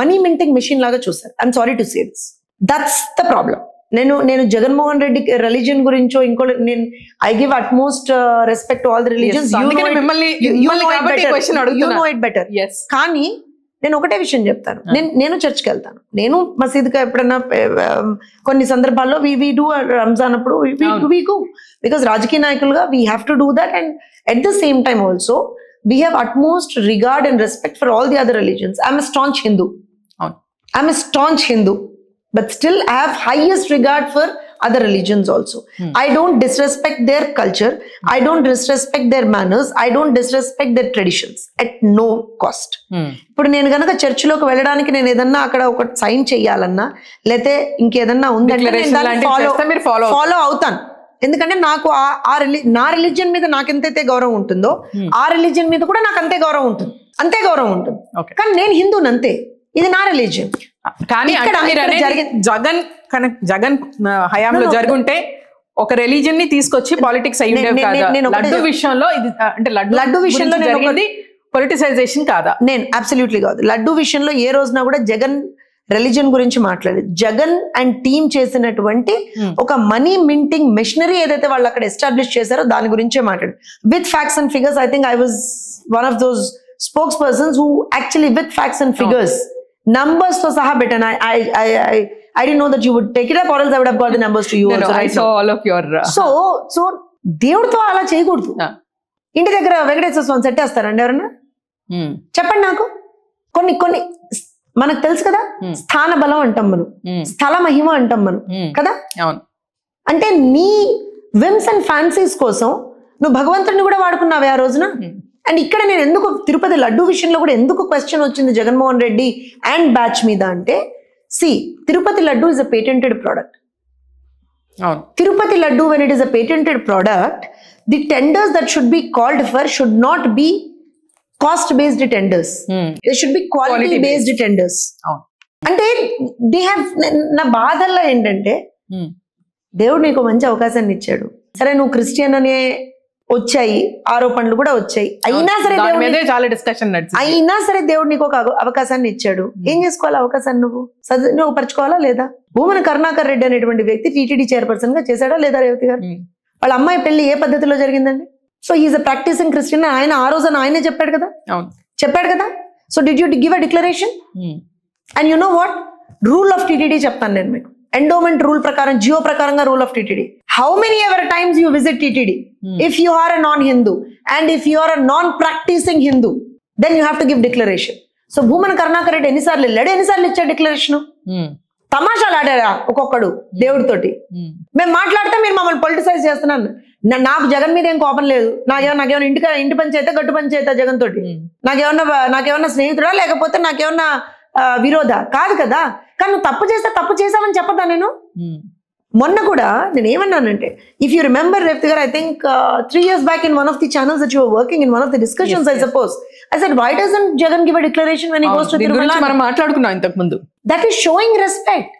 మనీ మింటింగ్ మెషిన్ లాగా చూస్తారు. I'm sorry to say this, that's the problem. నేను జగన్మోహన్ రెడ్డి రిలీజియన్ గురించో ఇంకో నేను I give utmost respect to all the religions. You know it better. కానీ నేను ఒకటే విషయం చెప్తాను, నేను చర్చ్కి వెళ్తాను, నేను మసీద్గా ఎప్పుడన్నా కొన్ని సందర్భాల్లో వి డూ రంజాన్ అప్పుడు వి గో, బికాస్ రాజకీయ నాయకులుగా we have to do that. And at the same time also we have utmost regard and respect for all the other religions. I'm a staunch Hindu. But still I have highest regard for other religions also. I don't disrespect their culture. I don't disrespect their manners. I don't disrespect their traditions at no cost. ఇప్పుడు నేను గనక చర్చిలోకి వెళ్ళడానికి నేను ఏదన్నా అక్కడ ఒక sign చెయ్యాలన్నా లేతే ఇంకేదన్నా ఉందంటే ఫాలో అవుతాను. ఎందుకంటే నాకు నా రిలీజియన్ మీద నాకు ఎంతైతే గౌరవం ఉంటుందో ఆ రిలీజియన్ మీద కూడా నాకు అంతే గౌరవం ఉంటుంది. కానీ నేను హిందూని అంతే, ఇది నా రిలీజియన్. కానీ జగన్ హయాంలో జరుగుంటే ఒక రిలీజియన్ ని తీసుకొచ్చి పాలిటిక్స్ అయ్యి ఉండేవి కాదా? లడ్డు విషయంలో ఇది అంటే లడ్డు విషయంలో జరిగింది పొలిటిసైజేషన్ కాదా? నేను అబ్సల్యూట్లీ కాదు. లడ్డు విషయంలో ఏ రోజున కూడా జగన్ రిలీజియన్ గురించి మాట్లాడేది. జగన్ అండ్ టీమ్ చేసినటువంటి ఒక మనీ మింటింగ్ మెషినరీ ఏదైతే వాళ్ళు అక్కడ ఎస్టాబ్లిష్ చేశారో దాని గురించే మాట్లాడు. With facts and figures, I think I was one of those spokes persons who actually with facts and figures numbers to saha betan. I didn't know that you would take it up, or else I would have got the numbers to you. No, I saw all of your so దేవుడితో అలా చేయకూడదు. ఇంటి దగ్గర వెంకటేశ్వర స్వామి set వేస్తారండి ఎవరన్నా? చెప్పండి నాకు. కొన్ని మనకు తెలుసు కదా, స్థాన బలం అంటాం మనం, స్థల మహిమ అంటాం మనం కదా. అంటే నీ విమ్స్ అండ్ ఫ్యాన్సీస్ కోసం నువ్వు భగవంతుడిని కూడా వాడుకున్నావే ఆ రోజున. అండ్ ఇక్కడ నేను ఎందుకు తిరుపతి లడ్డు విషయంలో కూడా ఎందుకు క్వశ్చన్ వచ్చింది జగన్మోహన్ రెడ్డి అండ్ బ్యాచ్ మీద అంటే, Tirupati laddu is a patented product. Tirupati laddu when it is a patented product, the tenders that should be called for should not be cost based tenders. They should be quality based tenders. అంటే they have, నా బాధల్లో ఏంటంటే దేవుడు నీకు మంచి అవకాశాన్ని ఇచ్చాడు, సరే నువ్వు క్రిస్టియన్ అనే వచ్చాయి, ఆరోపణలు కూడా వచ్చాయి, అయినా సరే చాలా డిస్కషన్ అయినా సరే దేవుడు నీకు ఒక అవకాశాన్ని ఇచ్చాడు. ఏం చేసుకోవాలి అవకాశాన్ని? నువ్వు పరచుకోవాలా లేదా? భూమన కరుణాకర్ రెడ్డి అనేటువంటి వ్యక్తి టీటీడీ చైర్పర్సన్ గా చేశాడా లేదా? రేవతి గారు వాళ్ళ అమ్మాయి పెళ్లి ఏ పద్ధతిలో జరిగిందండి? So is a practising Christian. ఆయన ఆ రోజున ఆయనే చెప్పాడు కదా. So did you give a declaration? And you know what, rule of TTD చెప్తాను నేను మీకు. ఎండోమెంట్ రూల్ ప్రకారం, జియో ప్రకారంగా rule of TTD, how many ever times you visit TTD, if you are a non-Hindu and if you are a non-practicing Hindu, then you have to give declaration. So Bhumana Karunakar Reddy ఎన్నిసార్లు వెళ్ళాడు, ఎన్నిసార్లు ఇచ్చాడు declaration? తమాషాలు ఆడారా ఒక్కొక్కడు దేవుడితోటి. మేము మాట్లాడితే మీరు మమ్మల్ని పొలిటిసైజ్ చేస్తున్నాను. నాకు జగన్ మీద ఏం కోపం లేదు. నాకేమన్నా ఇంటి పంచాయతీ గట్టు పంచాయతీ జగన్ తోటి? నాకేమన్నా స్నేహితుడా లేకపోతే నాకేమన్నా విరోధ? కాదు కదా. కానీ నువ్వు తప్పు చేస్తే తప్పు చేసావని చెప్పదా నేను? మొన్న కూడా నేను ఏమన్నానంటే, ఇఫ్ యూ రిమెంబర్ రేవతి గారు, I think 3 years back in one of the channels that you were working in, one of the discussions, I suppose, I said, why doesn't Jagan give a declaration when he goes to Tirumala? మనం మాట్లాడుకున్నాం ఇంతకు ముందు. That is showing respect.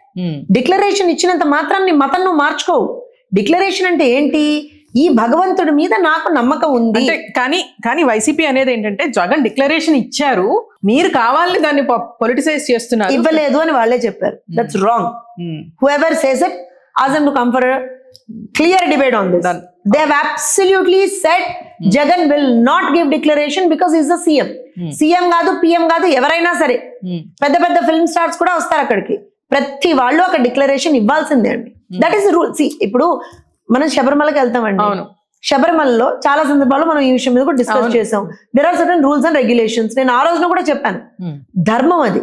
Declaration ఇచ్చినంత మాత్రాన్ని మతం నువ్వు మార్చుకోవు. Declaration అంటే ఏంటి? ఈ భగవంతుడి మీద నాకు నమ్మకం ఉంది అంటే. కానీ వైసీపీ అనేది ఏంటంటే, జగన్ డిక్లరేషన్ ఇచ్చారు, మీరు కావాలని దాన్ని పొలిటిసైజ్ చేస్తున్నారు. ఇవ్వలేదు అని వాళ్ళే చెప్పారు. That's wrong. Whoever says it, ask them to come for a clear debate on this. They have absolutely said Jagan will not give declaration because he is the CM. CM కాదు, PM కాదు, ఎవరైనా సరే పెద్ద పెద్ద film stars కూడా వస్తారు అక్కడికి. ప్రతి వాళ్ళు ఒక డిక్లరేషన్ ఇవ్వాల్సిందే అండి. That is rule. ఇప్పుడు మనం శబరిమలకి వెళ్తామండి. శబరిమలలో చాలా సందర్భాల్లో మనం ఈ విషయం మీద కూడా డిస్కస్ చేసాం. There are certain rules and regulations. నేను ఆ రోజున కూడా చెప్పాను, ధర్మం అది.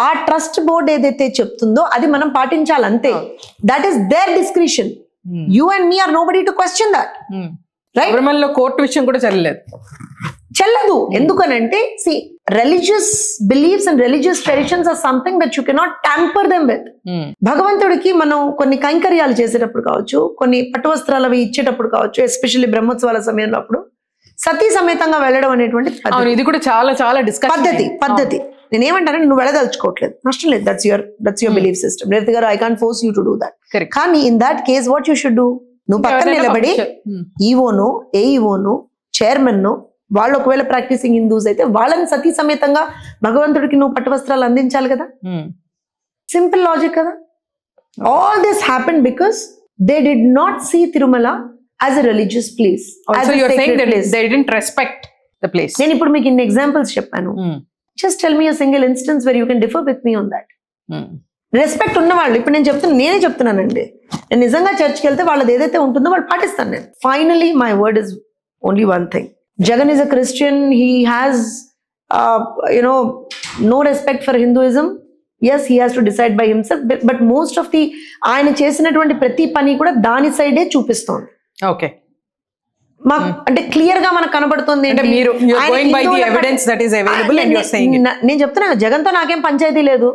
ఆ ట్రస్ట్ బోర్డ్ ఏదైతే చెప్తుందో అది మనం పాటించాలి అంతే. That is their discretion. You and me are nobody to question that. శబరిమలలో కోర్టు విషయం కూడా చెల్లదు. ఎందుకనంటే religious beliefs and religious traditions are something that you cannot tamper them with. భగవంతుడికి మనం కొన్ని కైంకర్యాలు చేసేటప్పుడు కావచ్చు, కొన్ని పట్టు వస్త్రాలు అవి ఇచ్చేటప్పుడు కావచ్చు, ఎస్పెషల్లీ బ్రహ్మోత్సవాల సమయంలో అప్పుడు సతీ సమేతంగా వెళ్ళడం అనేటువంటి ఇది కూడా చాలా పద్ధతి. నేనేమంటానంటే, నువ్వు వెళ్ళదలుచుకోవట్లేదు, నష్టం లేదు. That's your belief system. Revathi గారు, I can't force you to do that. కానీ in that case what you should do, నువ్వు పక్కన నిలబడి ఈవోను, ఏఈఓను, చైర్మన్ వాళ్ళు ఒకవేళ ప్రాక్టీసింగ్ హిందూస్ అయితే వాళ్ళని సతీ సమేతంగా భగవంతుడికి నువ్వు పట్టు వస్త్రాలు అందించాలి కదా. సింపుల్ లాజిక్ కదా. All this happen because they did not see Tirumala as a religious place. నేను ఇప్పుడు మీకు ఇన్ని ఎగ్జాంపుల్స్ చెప్పాను. Just tell me a single instance where you can differ with me on that. Respect ఉన్నవాళ్ళు, ఇప్పుడు నేనే చెప్తున్నానండి, నేను నిజంగా చర్చ్కి వెళ్తే వాళ్ళది ఏదైతే ఉంటుందో వాళ్ళు పాటిస్తాను నేను. Finally my word is only one thing. Jagan is a Christian. He has, no respect for Hinduism. Yes, he has to decide by himself. But most of the ఆయన చేసినటువంటి ప్రతి పని కూడా దాని సైడే చూపిస్తోంది. ఓకే, అంటే క్లియర్ గా మనకు కనబడుతుంది. నేను చెప్తున్నా, జగన్ తో నాకేం పంచాయతీ లేదు.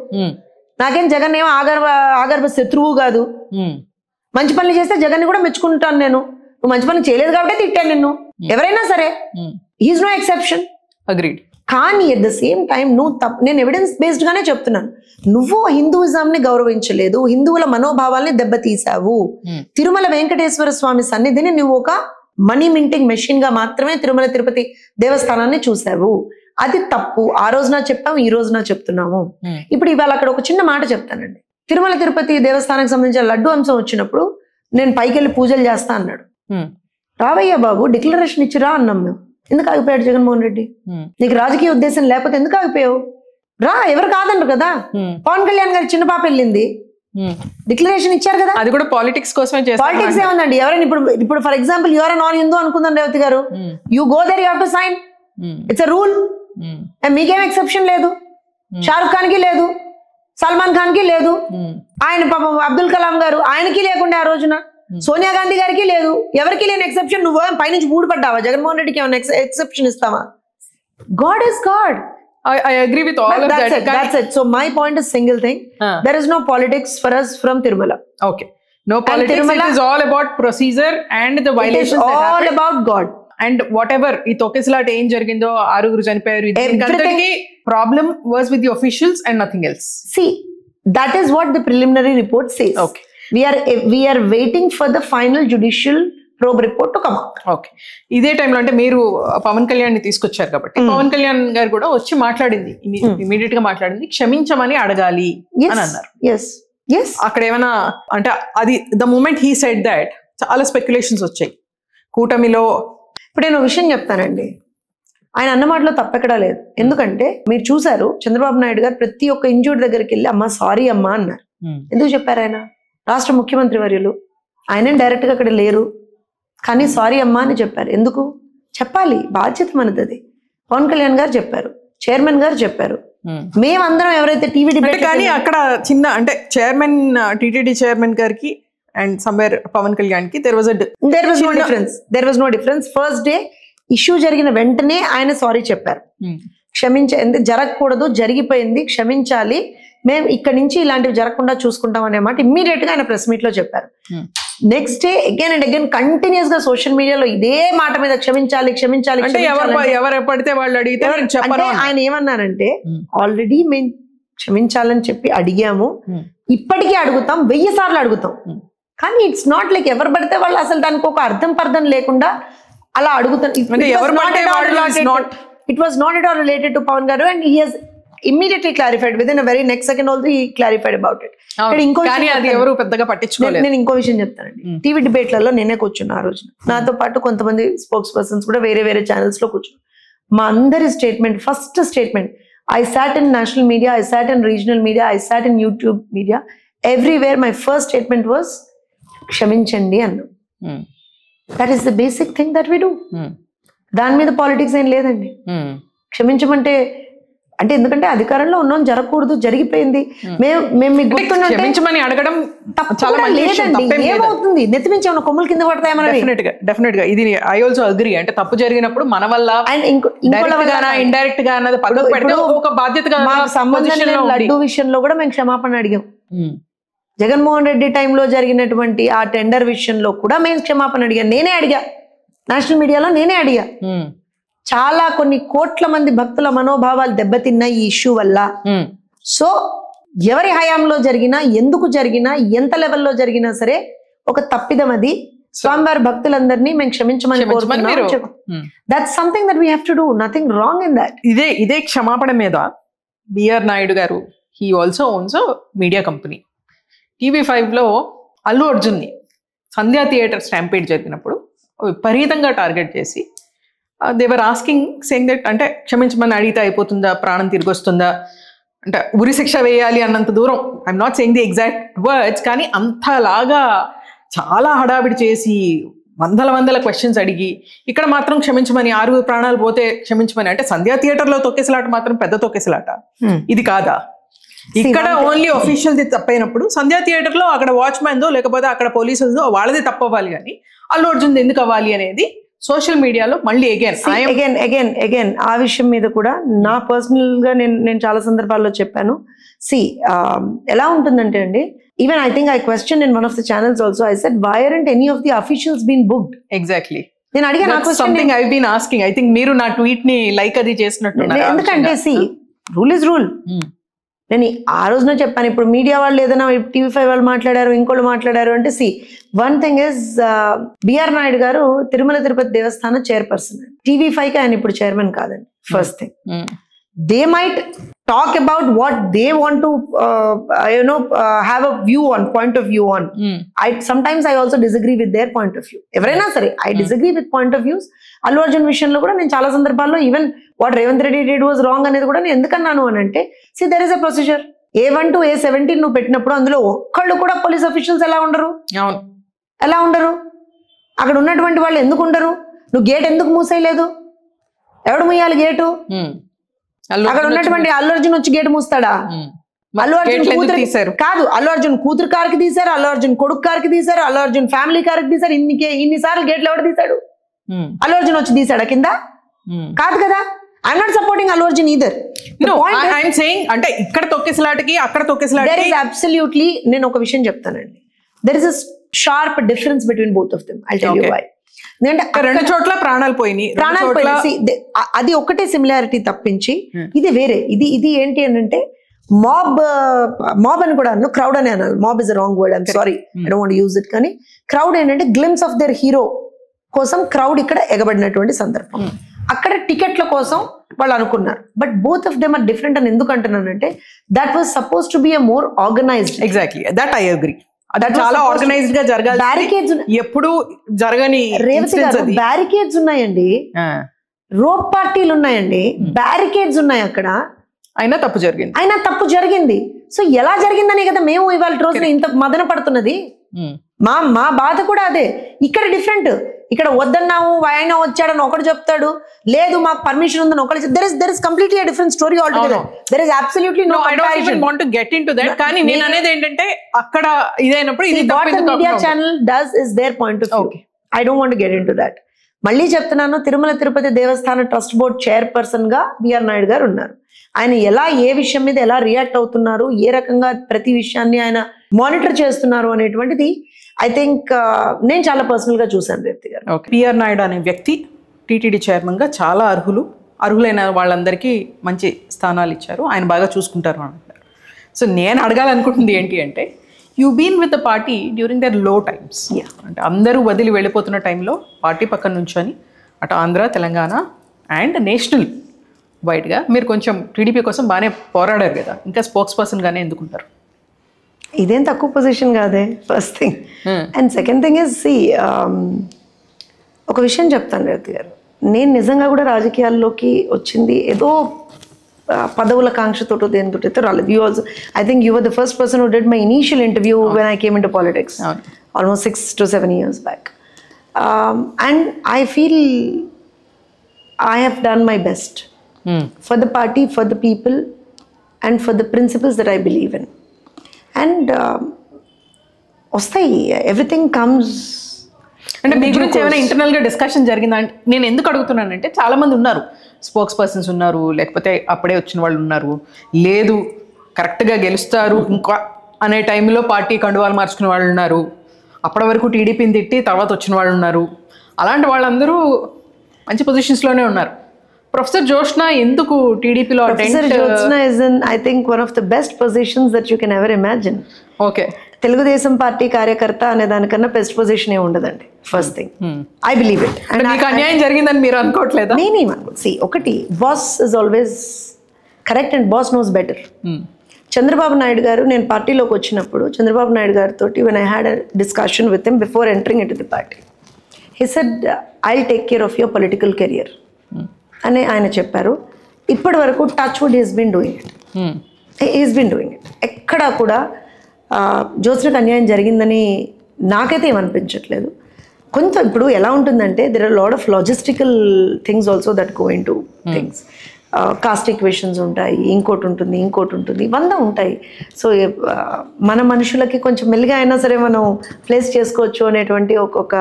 నాకేం జగన్ ఏమో ఆగర్భ శత్రువు కాదు. మంచి పనులు చేస్తే జగన్ ని కూడా మెచ్చుకుంటాను నేను. నువ్వు మంచి పని చేయలేదు కాబట్టి తిట్టాను నిన్ను, ఎవరైనా సరే. He's no exception. అగ్రీడ్. కానీ ఎట్ ద సేమ్ టైం నేను ఎవిడెన్స్ బేస్డ్ గానే చెప్తున్నాను. నువ్వు హిందూయిజం ని గౌరవించలేదు, హిందువుల మనోభావాల్ని దెబ్బతీసావు. తిరుమల వెంకటేశ్వర స్వామి సన్నిధిని నువ్వు ఒక మనీ మింటింగ్ మెషిన్ గా మాత్రమే తిరుమల తిరుపతి దేవస్థానాన్ని చూసావు. అది తప్పు. ఆ రోజున చెప్పాము, ఈ రోజున చెప్తున్నాము. ఇప్పుడు ఇవాళ అక్కడ ఒక చిన్న మాట చెప్తానండి. తిరుమల తిరుపతి దేవస్థానానికి సంబంధించిన లడ్డు అంశం వచ్చినప్పుడు నేను పైకి వెళ్ళి పూజలు చేస్తా అన్నాడు. రావయ్య బాబు, డిక్లరేషన్ ఇచ్చిరా అన్నాం మేము. ఎందుకు ఆగిపోయాడు జగన్మోహన్ రెడ్డి? నీకు రాజకీయ ఉద్దేశం లేకపోతే ఎందుకు ఆగిపోయావు? రా, ఎవరు కాదన్నారు కదా. పవన్ కళ్యాణ్ గారి చిన్న పాప వెళ్ళింది, డిక్లరేషన్ ఇచ్చారు కదా. అది కూడా పాలిటిక్స్ కోసమే. పాలిటిక్స్ ఏముందండి? ఎవరైనా ఇప్పుడు for example your non Hindu అనుకుందాం రేవతి గారు, you go there, you have to sign. It's a rule. మీకేం ఎక్సెప్షన్ లేదు, షారుఖ్ ఖాన్ కి లేదు, సల్మాన్ ఖాన్ కి లేదు, ఆయన పాపం అబ్దుల్ కలాం గారు ఆయనకి లేకుండా ఆ రోజున, సోనియా గాంధీ గారికి లేదు, ఎవరికి లేని ఎక్సెప్షన్ నువ్వు పైనుంచి ఊడిపడ్డావా? జగన్మోహన్ రెడ్డికి ఏమైనా ఎక్సెప్షన్ ఇస్తావా? God is God. I agree with all of that. That's it. So my point is single thing. There is no politics for us from Tirumala. Okay. No politics. Tirumala, it is all about procedure and the violations. It is all about God. And whatever ఈ తొక్కిసలాట ఏం జరిగిందో, ఆరుగురు చనిపోయారు, దీనికి problem was with the officials and nothing else. See, that is what the preliminary report says. Okay. We are waiting for the final judicial probe report to come out. Okay. ఇదే టైంలో అంటే మీరు పవన్ కళ్యాణ్ ని తీసుకొచ్చారు కాబట్టి పవన్ కళ్యాణ్ గారు కూడా వచ్చి మాట్లాడింది, ఇమీడియట్ గా మాట్లాడింది, క్షమించమని అడగాలి అని అన్నారు. అక్కడ ఏమైనా అంటే అది the moment he said that చాలా స్పెక్యులేషన్స్ వచ్చాయి కూటమిలో. ఇప్పుడు నేను విషయం చెప్తానండి, ఆయన అన్న మాటలో తప్పెక్కడా లేదు. ఎందుకంటే మీరు చూసారు, చంద్రబాబు నాయుడు గారు ప్రతి ఒక్క ఇంజూర్డ్ దగ్గరికి వెళ్ళి అమ్మ సారీ అమ్మా అన్నారు. ఎందుకు చెప్పారు? ఆయన రాష్ట్ర ముఖ్యమంత్రి వర్యులు, ఆయన డైరెక్ట్ గా అక్కడ లేరు, కానీ సారీ అమ్మా అని చెప్పారు. ఎందుకు చెప్పాలి? బాధ్యత మనది. అది పవన్ కళ్యాణ్ గారు చెప్పారు, చైర్మన్ గారు చెప్పారు, మేమందరం ఎవరైతే టీవీ డిబేట్. కానీ అక్కడ చిన్న అంటే చైర్మన్, టీటీడీ చైర్మన్ గారికి అండ్ సమ్వేర్ పవన్ కళ్యాణ్ కి there was no difference. First day issue జరిగిన వెంటనే ఆయన సారీ చెప్పారు. జరగకూడదు, జరిగిపోయింది, క్షమించాలి, మేము ఇక్కడ నుంచి ఇలాంటివి జరగకుండా చూసుకుంటాం అనే మాట ఇమ్మీడియట్ గా ఆయన ప్రెస్ మీట్ లో చెప్పారు. Next day again and again continuous గా సోషల్ మీడియాలో ఇదే మాట మీద క్షమించాలి క్షమించాలి ఎవరు పడితే వాళ్ళు అడిగితే ఆయన ఏమన్నారంటే ఆల్రెడీ మేము క్షమించాలని చెప్పి అడిగాము, ఇప్పటికీ అడుగుతాం, 1000 సార్లు అడుగుతాం. కానీ ఇట్స్ నాట్ లైక్ ఎవరు పడితే వాళ్ళు అసలు దానికి ఒక అర్థం పర్థం లేకుండా అలా అడుగుతాం. It was not at all related to Pawan గారు and he has immediately clarified within a very next second also he clarified about it. నేను ఇంకో విషయం చెప్తానండి. టీవీ డిబేట్లలో నేనే కూర్చున్నా ఆ రోజు, నాతో పాటు కొంతమంది స్పోక్స్ పర్సన్స్ కూడా వేరే వేరే ఛానల్స్ లో కూర్చున్నా. మా అందరి statement, first statement, I sat in national media, I sat in regional media, I sat in YouTube media, everywhere my first statement was క్షమించండి అన్న. That is the basic thing that we do. దాని మీద politics ఏం లేదండి. క్షమించమంటే అంటే ఎందుకంటే అధికారంలో ఉన్నాం, జరగకూడదు, జరిగిపోయింది, మేము మీకు క్షమించమని అడగడం లేదండి. ఏమవుతుంది, నెత్తిమించి ఏమైనా కొమ్ముల కింద పడతాయేమని. డెఫినెట్ గా ఇది ఐ ఆల్సో అగ్రీ. అంటే తప్పు జరిగినప్పుడు మన వల్ల ఇండైరెక్ట్ గా అన్నది పక్కకు పెడితే ఒక బాధ్యతగా సంబంధం లడ్డు విషయంలో కూడా మేము క్షమాపణ అడిగాం. జగన్మోహన్ రెడ్డి టైంలో జరిగినటువంటి ఆ టెండర్ విషయంలో కూడా మేము క్షమాపణ అడిగాం. నేనే అడిగా, నేషనల్ మీడియాలో నేనే అడిగా. చాలా కొన్ని కోట్ల మంది భక్తుల మనోభావాలు దెబ్బతిన్నాయి ఈ ఇష్యూ వల్ల. సో ఎవరి హయాంలో జరిగినా, ఎందుకు జరిగినా, ఎంత లెవెల్లో జరిగినా సరే ఒక తప్పిదం అది. స్వామివారి భక్తులందరినీ మేము క్షమించమని కోరుతున్నాం. That's something that we have to do, nothing wrong in that. ఇదే క్షమాపణ మీద బిఆర్ నాయుడు గారు, he also owns media company. TV5 లో అల్లు అర్జున్ని సంధ్యా థియేటర్ స్టాంపేడ్ జరిగినప్పుడు విపరీతంగా టార్గెట్ చేసి దేవర్ ఆస్కింగ్ సేయింగ్ దట్, అంటే క్షమించమని అడిగితే అయిపోతుందా, ప్రాణం తిరిగి వస్తుందా, అంటే ఉరి శిక్ష వేయాలి అన్నంత దూరం. I'm not saying the exact words, కానీ అంతలాగా చాలా హడావిడి చేసి వందల క్వశ్చన్స్ అడిగి ఇక్కడ మాత్రం క్షమించమని, 6 ప్రాణాలు పోతే క్షమించమని. అంటే సంధ్యా థియేటర్లో తొక్కేసలాట మాత్రం పెద్ద తొక్కేసలాట, ఇది కాదా? ఇక్కడ ఓన్లీ అఫీషియల్ది తప్పైనప్పుడు సంధ్యా థియేటర్లో అక్కడ వాచ్మెన్దో లేకపోతే అక్కడ పోలీసులదో వాళ్ళది తప్పవ్వాలి, కానీ అల్లు అర్జున్ ఎందుకు అవ్వాలి అనేది సోషల్ మీడియాలో మళ్ళీ అగైన్ ఆ విషయం మీద కూడా నా పర్సనల్ గా నేను చాలా సందర్భాల్లో చెప్పాను. ఎలా ఉంటుందంటే అండి, even I think I question in one of the channels also, I said why aren't any of the officials been booked. Exactly నేను అడిగాను something I been asking. I think మీరు నా ట్వీట్ ని లైక్ అది చేసినట్టు. ఎందుకంటే రూల్ ఇస్ రూల్. నేను ఆ రోజున చెప్పాను. ఇప్పుడు మీడియా వాళ్ళు ఏదైనా TV5 వాళ్ళు మాట్లాడారు, ఇంకోళ్ళు మాట్లాడారు అంటే one thing is BR Naidu గారు తిరుమల తిరుపతి దేవస్థానం చైర్పర్సన్. TV5కి ఆయన ఇప్పుడు చైర్మన్ కాదండి. First thing, they might talk about what they want to have a view on, point of view on. Sometimes I also disagree with their point of view. ఎవరైనా సరే I disagree with point of views. Allu Arjun విషయంలో కూడా నేను చాలా సందర్భాల్లో even what Revanth Reddy did was wrong అనేది కూడా నేను ఎందుకన్నాను అని అంటే, there is a procedure. A1 to A17 నువ్వు పెట్టినప్పుడు అందులో ఒక్కళ్ళు కూడా పోలీస్ అఫీషియల్స్ ఎలా ఉండరు? అక్కడ ఉన్నటువంటి వాళ్ళు ఎందుకు ఉండరు? నువ్వు గేట్ ఎందుకు మూసేయలేదు? ఎవడు మూయాలి గేటు? అక్కడ ఉన్నటువంటి అల్లు అర్జున్ వచ్చి గేట్ మూస్తాడా? అల్లు అర్జున్ కూతురు కాదు, అల్లు అర్జున్ కూతురు కారుకి తీశారు, అల్లు అర్జున్ కొడుకు కారుకి తీశారు, అల్లు అర్జున్ ఫ్యామిలీ కారుకి తీశారు. ఇన్నిసార్లు గేట్లు ఎవడు తీశాడు? అల్లు అర్జున్ వచ్చి తీశాడా కింద? కాదు కదా. I'm not supporting Allu Arjun either. No, I'm saying అంటే ఇక్కడ తొక్కేసలాటకి అక్కడ తొక్కేసలాటకి there is absolutely, నేను ఒక విషయం చెప్తానండి, there is a sharp difference between both of them. I'll tell you why. ఎందుకంటే రెండు చోట్ల ప్రాణాలు పోయినాయి. అది ఒకటే సిమిలారిటీ తప్పించి ఇది వేరే. ఇది ఏంటి అని అంటే మాబ్ అని కూడా అన్నాను, క్రౌడ్ అని అన్నాను. Mob is a wrong word, I'm sorry, I don't want to use it. కానీ క్రౌడ్ ఏంటంటే గ్లిమ్స్ ఆఫ్ దేర్ హీరో కోసం క్రౌడ్ ఇక్కడ ఎగబడినటువంటి సందర్భం. అక్కడ టికెట్ల కోసం వాళ్ళు అనుకున్నారు. But both of them are different అని ఎందుకు అంటున్నానంటే, that was suppose to be a more organised. Exactly, that I agree. చాలా ఆర్గనైజ్డ్ గా జరగాలి. బ్యారికేడ్స్ ఎప్పుడు జరగని బ్యారికేడ్స్ ఉన్నాయండి, రోప్ పార్టీలు ఉన్నాయండి, బ్యారికేడ్స్ ఉన్నాయి. అక్కడ అయినా తప్పు జరిగింది. సో ఎలా జరిగిందనే కదా మేము ఇవాళ రోజున ఇంత మదన పడుతున్నది. మా బాధ కూడా అదే. ఇక్కడ డిఫరెంట్. ఇక్కడ వద్దన్నాము, ఆయన వచ్చాడని ఒకటి చెప్తాడు, లేదు మాకు పర్మిషన్ ఉందని ఒకటి. there is completely a different story altogether. There is absolutely no comparison. I don't even want to get into that. కానీ నేను అనేది ఏంటంటే అక్కడ ఇదైనప్పుడు ఇది what the media channel does is their point of view. I don't want to get into that. మళ్ళీ చెప్తున్నాను, తిరుమల తిరుపతి దేవస్థాన trust board చైర్పర్సన్గా బిఆర్ నాయుడు గారు ఉన్నారు. ఆయన ఎలా ఏ విషయం మీద ఎలా రియాక్ట్ అవుతున్నారు, ఏ రకంగా ప్రతి విషయాన్ని ఆయన మానిటర్ చేస్తున్నారు అనేటువంటిది ఐ థింక్ నేను చాలా పర్సనల్గా చూశాను రేవతి గారు. పిఆర్ నాయుడు అనే వ్యక్తి టీటీడీ చైర్మన్గా చాలా అర్హులైన వాళ్ళందరికీ మంచి స్థానాలు ఇచ్చారు, ఆయన బాగా చూసుకుంటారు అంటారు. సో నేను అడగాలనుకుంటుంది ఏంటి అంటే, you been with the party during their low times. అంటే అందరూ వదిలి వెళ్ళిపోతున్న టైంలో పార్టీ పక్కన నుంచొని అటు ఆంధ్ర, తెలంగాణ అండ్ నేషనల్ వైడ్గా మీరు కొంచెం టీడీపీ కోసం బాగానే పోరాడారు కదా, ఇంకా స్పోక్స్ పర్సన్గానే ఎందుకుంటారు? ఇదేం తక్కువ పొజిషన్ కాదే, first thing. And second thing is ఒక విషయం చెప్తాను రేవతి గారు, నేను నిజంగా కూడా రాజకీయాల్లోకి వచ్చింది ఏదో పదవుల కాంక్షతోటో దేనితోటైతే రాలేదు. You also I think you were the first person who did my initial interview when I came into politics almost 6 to 7 years back. And I feel I have done my best for the party, for the people and for the principles that I believe in. And వస్తాయి, everything comes. అంటే మీ గురించి ఏమైనా ఇంటర్నల్గా discussion జరిగిందంటే నేను ఎందుకు అడుగుతున్నానంటే, చాలామంది ఉన్నారు, స్పోక్స్ పర్సన్స్ ఉన్నారు, లేకపోతే అప్పుడే వచ్చిన వాళ్ళు ఉన్నారు, లేదు కరెక్ట్గా గెలుస్తారు ఇంకా అనే టైంలో పార్టీ కండువాలు మార్చుకునే వాళ్ళు ఉన్నారు, అప్పటి వరకు టీడీపీని తిట్టి తర్వాత వచ్చిన వాళ్ళు ఉన్నారు. అలాంటి వాళ్ళందరూ మంచి పొజిషన్స్లోనే ఉన్నారు. ప్రొఫెసర్ జోష్న ఎందుకు టీడీపీలో? Professor Joshna is in I think one of the best positions that you can ever imagine. Okay, Telugu Desam party కార్యకర్త అనే దానికన్నా బెస్ట్ పొజిషన్ ఏ ఉండదండి. First thing I believe it. And మీకు అన్యాయం జరిగిందని మీరు అనుకోవట్లేదా? నేనేమనుకోండి, సి ఒకటి, boss is always correct and boss knows better. Chandrababu Naidu గారు, నేను పార్టీలోకి వచ్చినప్పుడు చంద్రబాబు నాయుడు గారితో when I had a discussion with him before entering in to the party, he said I will take care of your political career అని ఆయన చెప్పారు. ఇప్పటి వరకు touch wood he's been doing it. He's been doing it. ఎక్కడా కూడా జ్యోత్స్నకు అన్యాయం జరిగిందని నాకైతే ఏమనిపించట్లేదు. కొంచెం ఇప్పుడు ఎలా ఉంటుందంటే, there are lot of logistical things also that go into things. Cost equations ఉంటాయి, ఇంకోటి ఉంటుంది, 100 ఉంటాయి. సో మన మనుషులకి కొంచెం మెల్లిగా అయినా సరే మనం ప్లేస్ చేసుకోవచ్చు అనేటువంటి ఒక్కొక్క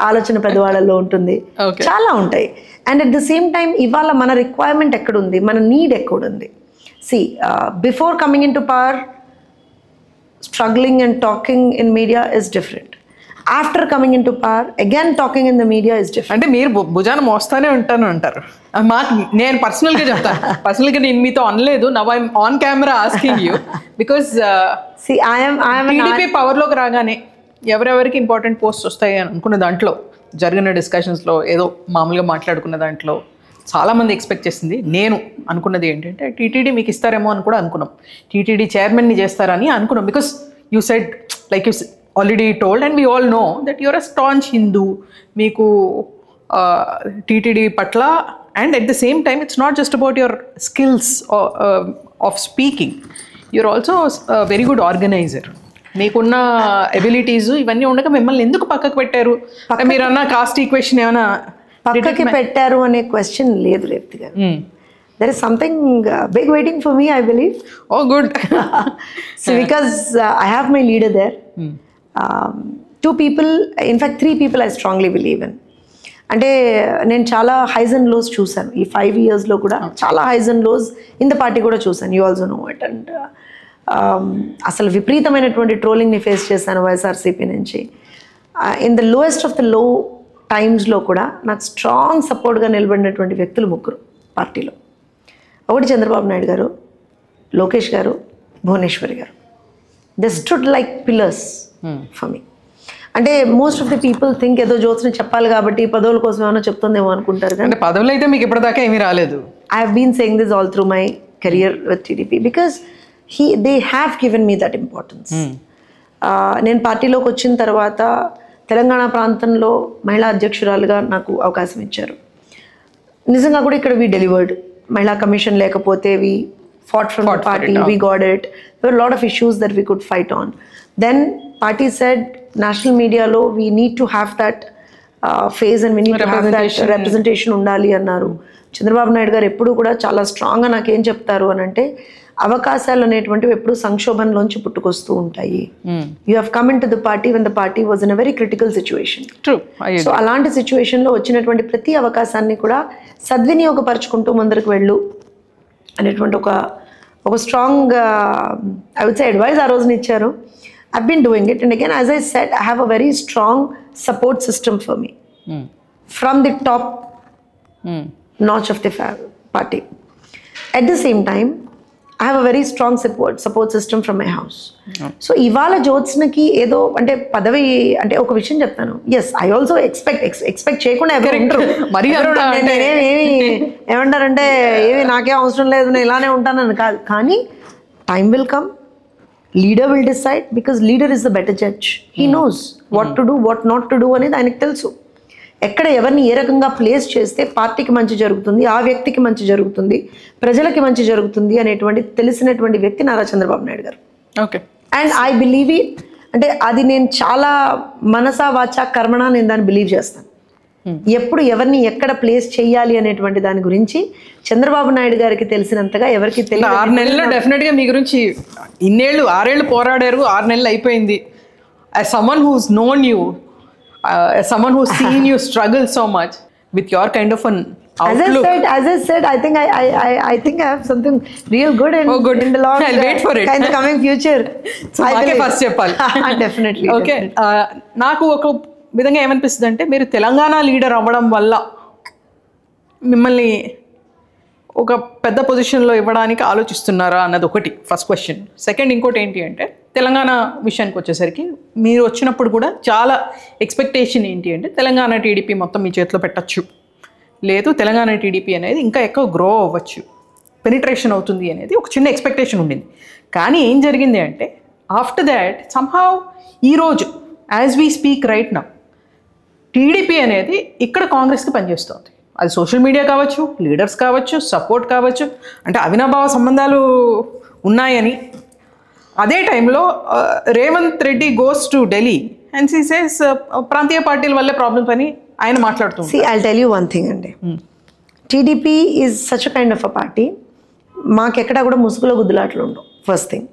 ఆలోచన పెద్దవాళ్ళలో ఉంటుంది, చాలా ఉంటాయి. And at the same time ఇవాళ మన రిక్వైర్మెంట్ ఎక్కడుంది, మన నీడ్ ఎక్కడుంది. See before coming into power, struggling and talking in media is different. After coming into power, again talking in the media is different. అంటే మీరు భుజాన మోస్తానే ఉంటాను అంటారు. మాకు నేను పర్సనల్గా చెప్తాను, పర్సనల్గా నేను మీతో అనలేదు, now I'm on camera asking you because TDP పవర్లోకి రాగానే ఎవరెవరికి ఇంపార్టెంట్ పోస్ట్ వస్తాయి అని అనుకున్న దాంట్లో, జరిగిన డిస్కషన్స్లో ఏదో మామూలుగా మాట్లాడుకున్న దాంట్లో చాలామంది ఎక్స్పెక్ట్ చేసింది, నేను అనుకున్నది ఏంటంటే టీటీడీ మీకు ఇస్తారేమో అని కూడా అనుకున్నాం, టీటీడీ చైర్మన్ని చేస్తారని అనుకున్నాం. Because you said, like you already told and we all know that your a staunch Hindu, మీకు టీటీడీ పట్ల, and at the same time it's not just about your skills of speaking, you are also very good organiser. మీకున్న abilities ఇవన్నీ ఉండగా మిమ్మల్ని ఎందుకు పక్కకు పెట్టారు? మీరు అన్న కాస్ట్ ఈక్వేషన్ ఏమైనా పక్కకి పెట్టారు అనే క్వశ్చన్ లేదు రేవతి గారు. There is something big waiting for me, I believe. Oh good. So because I have my leader there. 2 people, in fact 3 people I strongly believe in. అంటే నేను చాలా హైస్ అండ్ లోస్ చూశాను ఈ 5 yearsలో కూడా, చాలా highs and lows in the party కూడా చూశాను. You also know it. And అసలు విపరీతమైనటువంటి ట్రోలింగ్ని ఫేస్ చేశాను వైఎస్ఆర్సీపీ నుంచి. In the lowest of the low టైమ్స్లో కూడా నాకు స్ట్రాంగ్ సపోర్ట్గా నిలబడినటువంటి వ్యక్తులు 3 పార్టీలో. ఒకటి చంద్రబాబు నాయుడు గారు, లోకేష్ గారు, భువనేశ్వరి గారు. They stood like pillars for me. అంటే most of the people think ఏదో జ్యోత్స్న చెప్పాలి కాబట్టి పదవుల కోసం ఏమైనా చెప్తుందేమో అనుకుంటారు, కానీ పదవులు అయితే మీకు ఇప్పటిదాకా ఏమీ రాలేదు. I have been saying this all through my career with TDP because they have given me that importance. నేను పార్టీలోకి వచ్చిన తర్వాత తెలంగాణ ప్రాంతంలో మహిళా అధ్యక్షురాలుగా నాకు అవకాశం ఇచ్చారు. నిజంగా కూడా ఇక్కడ వీ డెలివర్డ్. మహిళా కమిషన్ లేకపోతే we fought from the party, we got it. There were a lot of issues that we could fight on. Then party said, national media lo, we need to have that phase and we need to have that representation undali annaru. Chandrababu Naidu గారు ఎప్పుడు కూడా చాలా స్ట్రాంగ్గా నాకేం చెప్తారు అని అంటే, అవకాశాలు అనేటువంటివి ఎప్పుడు సంక్షోభంలోంచి పుట్టుకొస్తూ ఉంటాయి. You have come in to the party when the party was in a very critical situation. So అలాంటి సిచ్యువేషన్లో వచ్చినటువంటి ప్రతి అవకాశాన్ని కూడా సద్వినియోగపరచుకుంటూ ముందరకు వెళ్ళు అనేటువంటి ఒక strong I would say advice ఆ రోజున ఇచ్చారు. I've been doing it, and again, as I said, I have a very strong support system for me from the top notch of the party. At the same time, I have a very strong support system from my house. So ఇవాళ జ్యోత్స్నకి ఏదో అంటే పదవి అంటే ఒక విషయం చెప్తాను. Yes, I also expect చేయకుండా ఎవరు ఉండరు. ఏమంటారంటే ఏమి నాకేం అవసరం లేదు, నేను ఇలానే ఉంటానని కాదు. కానీ time will come, leader will decide, because leader is the better judge. He knows what to do, what not to do అనేది ఆయనకు తెలుసు. ఎక్కడ ఎవరిని ఏ రకంగా ప్లేస్ చేస్తే పార్టీకి మంచి జరుగుతుంది, ఆ వ్యక్తికి మంచి జరుగుతుంది, ప్రజలకి మంచి జరుగుతుంది అనేటువంటి తెలిసినటువంటి వ్యక్తి నారా చంద్రబాబు నాయుడు గారు. Okay. And I believe it. అంటే అది నేను చాలా మనసా వాచా కర్మణ నేను దాన్ని బిలీవ్ చేస్తాను. ఎప్పుడు ఎవరిని ఎక్కడ ప్లేస్ చేయాలి అనేటువంటి దాని గురించి చంద్రబాబు నాయుడు గారికి తెలిసినంతగా ఎవరికి తెలియదు. 6 నెలల్లో డెఫినెట్గా మీ గురించి 6 ఏళ్ళు పోరాడారు, 6 నెలలు అయిపోయింది. as someone who's known you, as someone who's seen you struggle so much with your kind of an outlook. As I said, I think I have something real good in the long I'll wait for it. in the coming future. So మాకే first చెప్పాలి. Definitely. Okay. నాకు ఒక విధంగా ఏమనిపిస్తుంది అంటే, మీరు Telangana leader అవ్వడం వల్ల మిమ్మల్ని ఒక పెద్ద పొజిషన్లో ఇవ్వడానికి ఆలోచిస్తున్నారా అన్నది ఒకటి ఫస్ట్ క్వశ్చన్. సెకండ్, ఇంకోటి ఏంటి అంటే, తెలంగాణ విషయానికి వచ్చేసరికి మీరు వచ్చినప్పుడు కూడా చాలా ఎక్స్పెక్టేషన్ ఏంటి అంటే, తెలంగాణ టీడీపీ మొత్తం మీ చేతిలో పెట్టచ్చు, లేదు తెలంగాణ టీడీపీ అనేది ఇంకా ఎక్కువ గ్రో అవ్వచ్చు, పెనిట్రేషన్ అవుతుంది అనేది ఒక చిన్న ఎక్స్పెక్టేషన్ ఉండింది. కానీ ఏం జరిగింది అంటే, ఆఫ్టర్ దాట్ సమ్హౌ ఈరోజు as we speak right now TDP అనేది ఇక్కడ కాంగ్రెస్కి పనిచేస్తుంది. అది సోషల్ మీడియా కావచ్చు, లీడర్స్ కావచ్చు, సపోర్ట్ కావచ్చు, అంటే అవినాభావ సంబంధాలు ఉన్నాయని. అదే టైంలో Revanth Reddy goes to Delhi and see says ప్రాంతీయ పార్టీల వల్లే ప్రాబ్లమ్స్ అని ఆయన మాట్లాడుతుంది. See, I'll tell you one thing అండి. TDP is such kind of a party. మాకెక్కడా కూడా ముసుగులో గుద్దులాట్లు ఉండవు. First thing.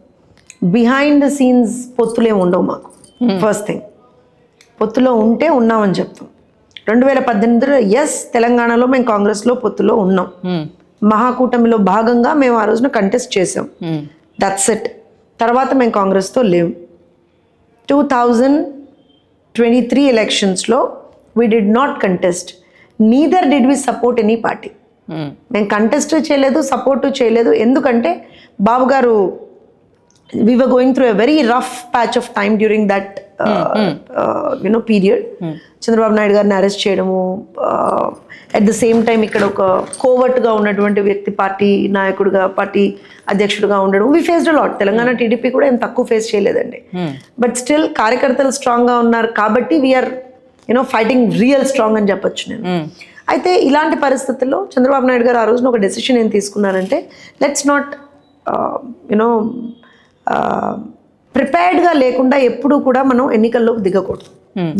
Behind the scenes పొత్తులే ఉండవు మాకు. First thing. పొత్తులో ఉంటే ఉన్నామని చెప్తాం. 2018లో ఎస్, తెలంగాణలో మేము కాంగ్రెస్లో పొత్తులో ఉన్నాం. మహాకూటమిలో భాగంగా మేము ఆ రోజున కంటెస్ట్ చేసాం. That's it. తర్వాత మేము కాంగ్రెస్తో లేవు. 2023 ఎలక్షన్స్లో we did not contest, neither did we support any party. మేము కంటెస్ట్ చేయలేదు, సపోర్టు చేయలేదు. ఎందుకంటే బాబు గారు we were going through a very rough patch of time during that period. Chandrababu Naidu గారిని అరెస్ట్ చేయడము, అట్ ద సేమ్ టైం ఇక్కడ ఒక కోవర్ట్గా ఉన్నటువంటి వ్యక్తి పార్టీ నాయకుడిగా, పార్టీ అధ్యక్షుడిగా ఉండడం. We faced a lot. Telangana TDP కూడా ఏం తక్కువ ఫేస్ చేయలేదండి. బట్ స్టిల్ కార్యకర్తలు స్ట్రాంగ్గా ఉన్నారు కాబట్టి వీఆర్ ఫైటింగ్ రియల్ స్ట్రాంగ్ అని చెప్పొచ్చు నేను. అయితే ఇలాంటి పరిస్థితుల్లో చంద్రబాబు నాయుడు గారు ఆ రోజున ఒక డెసిషన్ ఏం తీసుకున్నారంటే, లెట్స్ నాట్ ప్రిపేర్డ్గా లేకుండా ఎప్పుడు కూడా మనం ఎన్నికల్లోకి దిగకూడదు.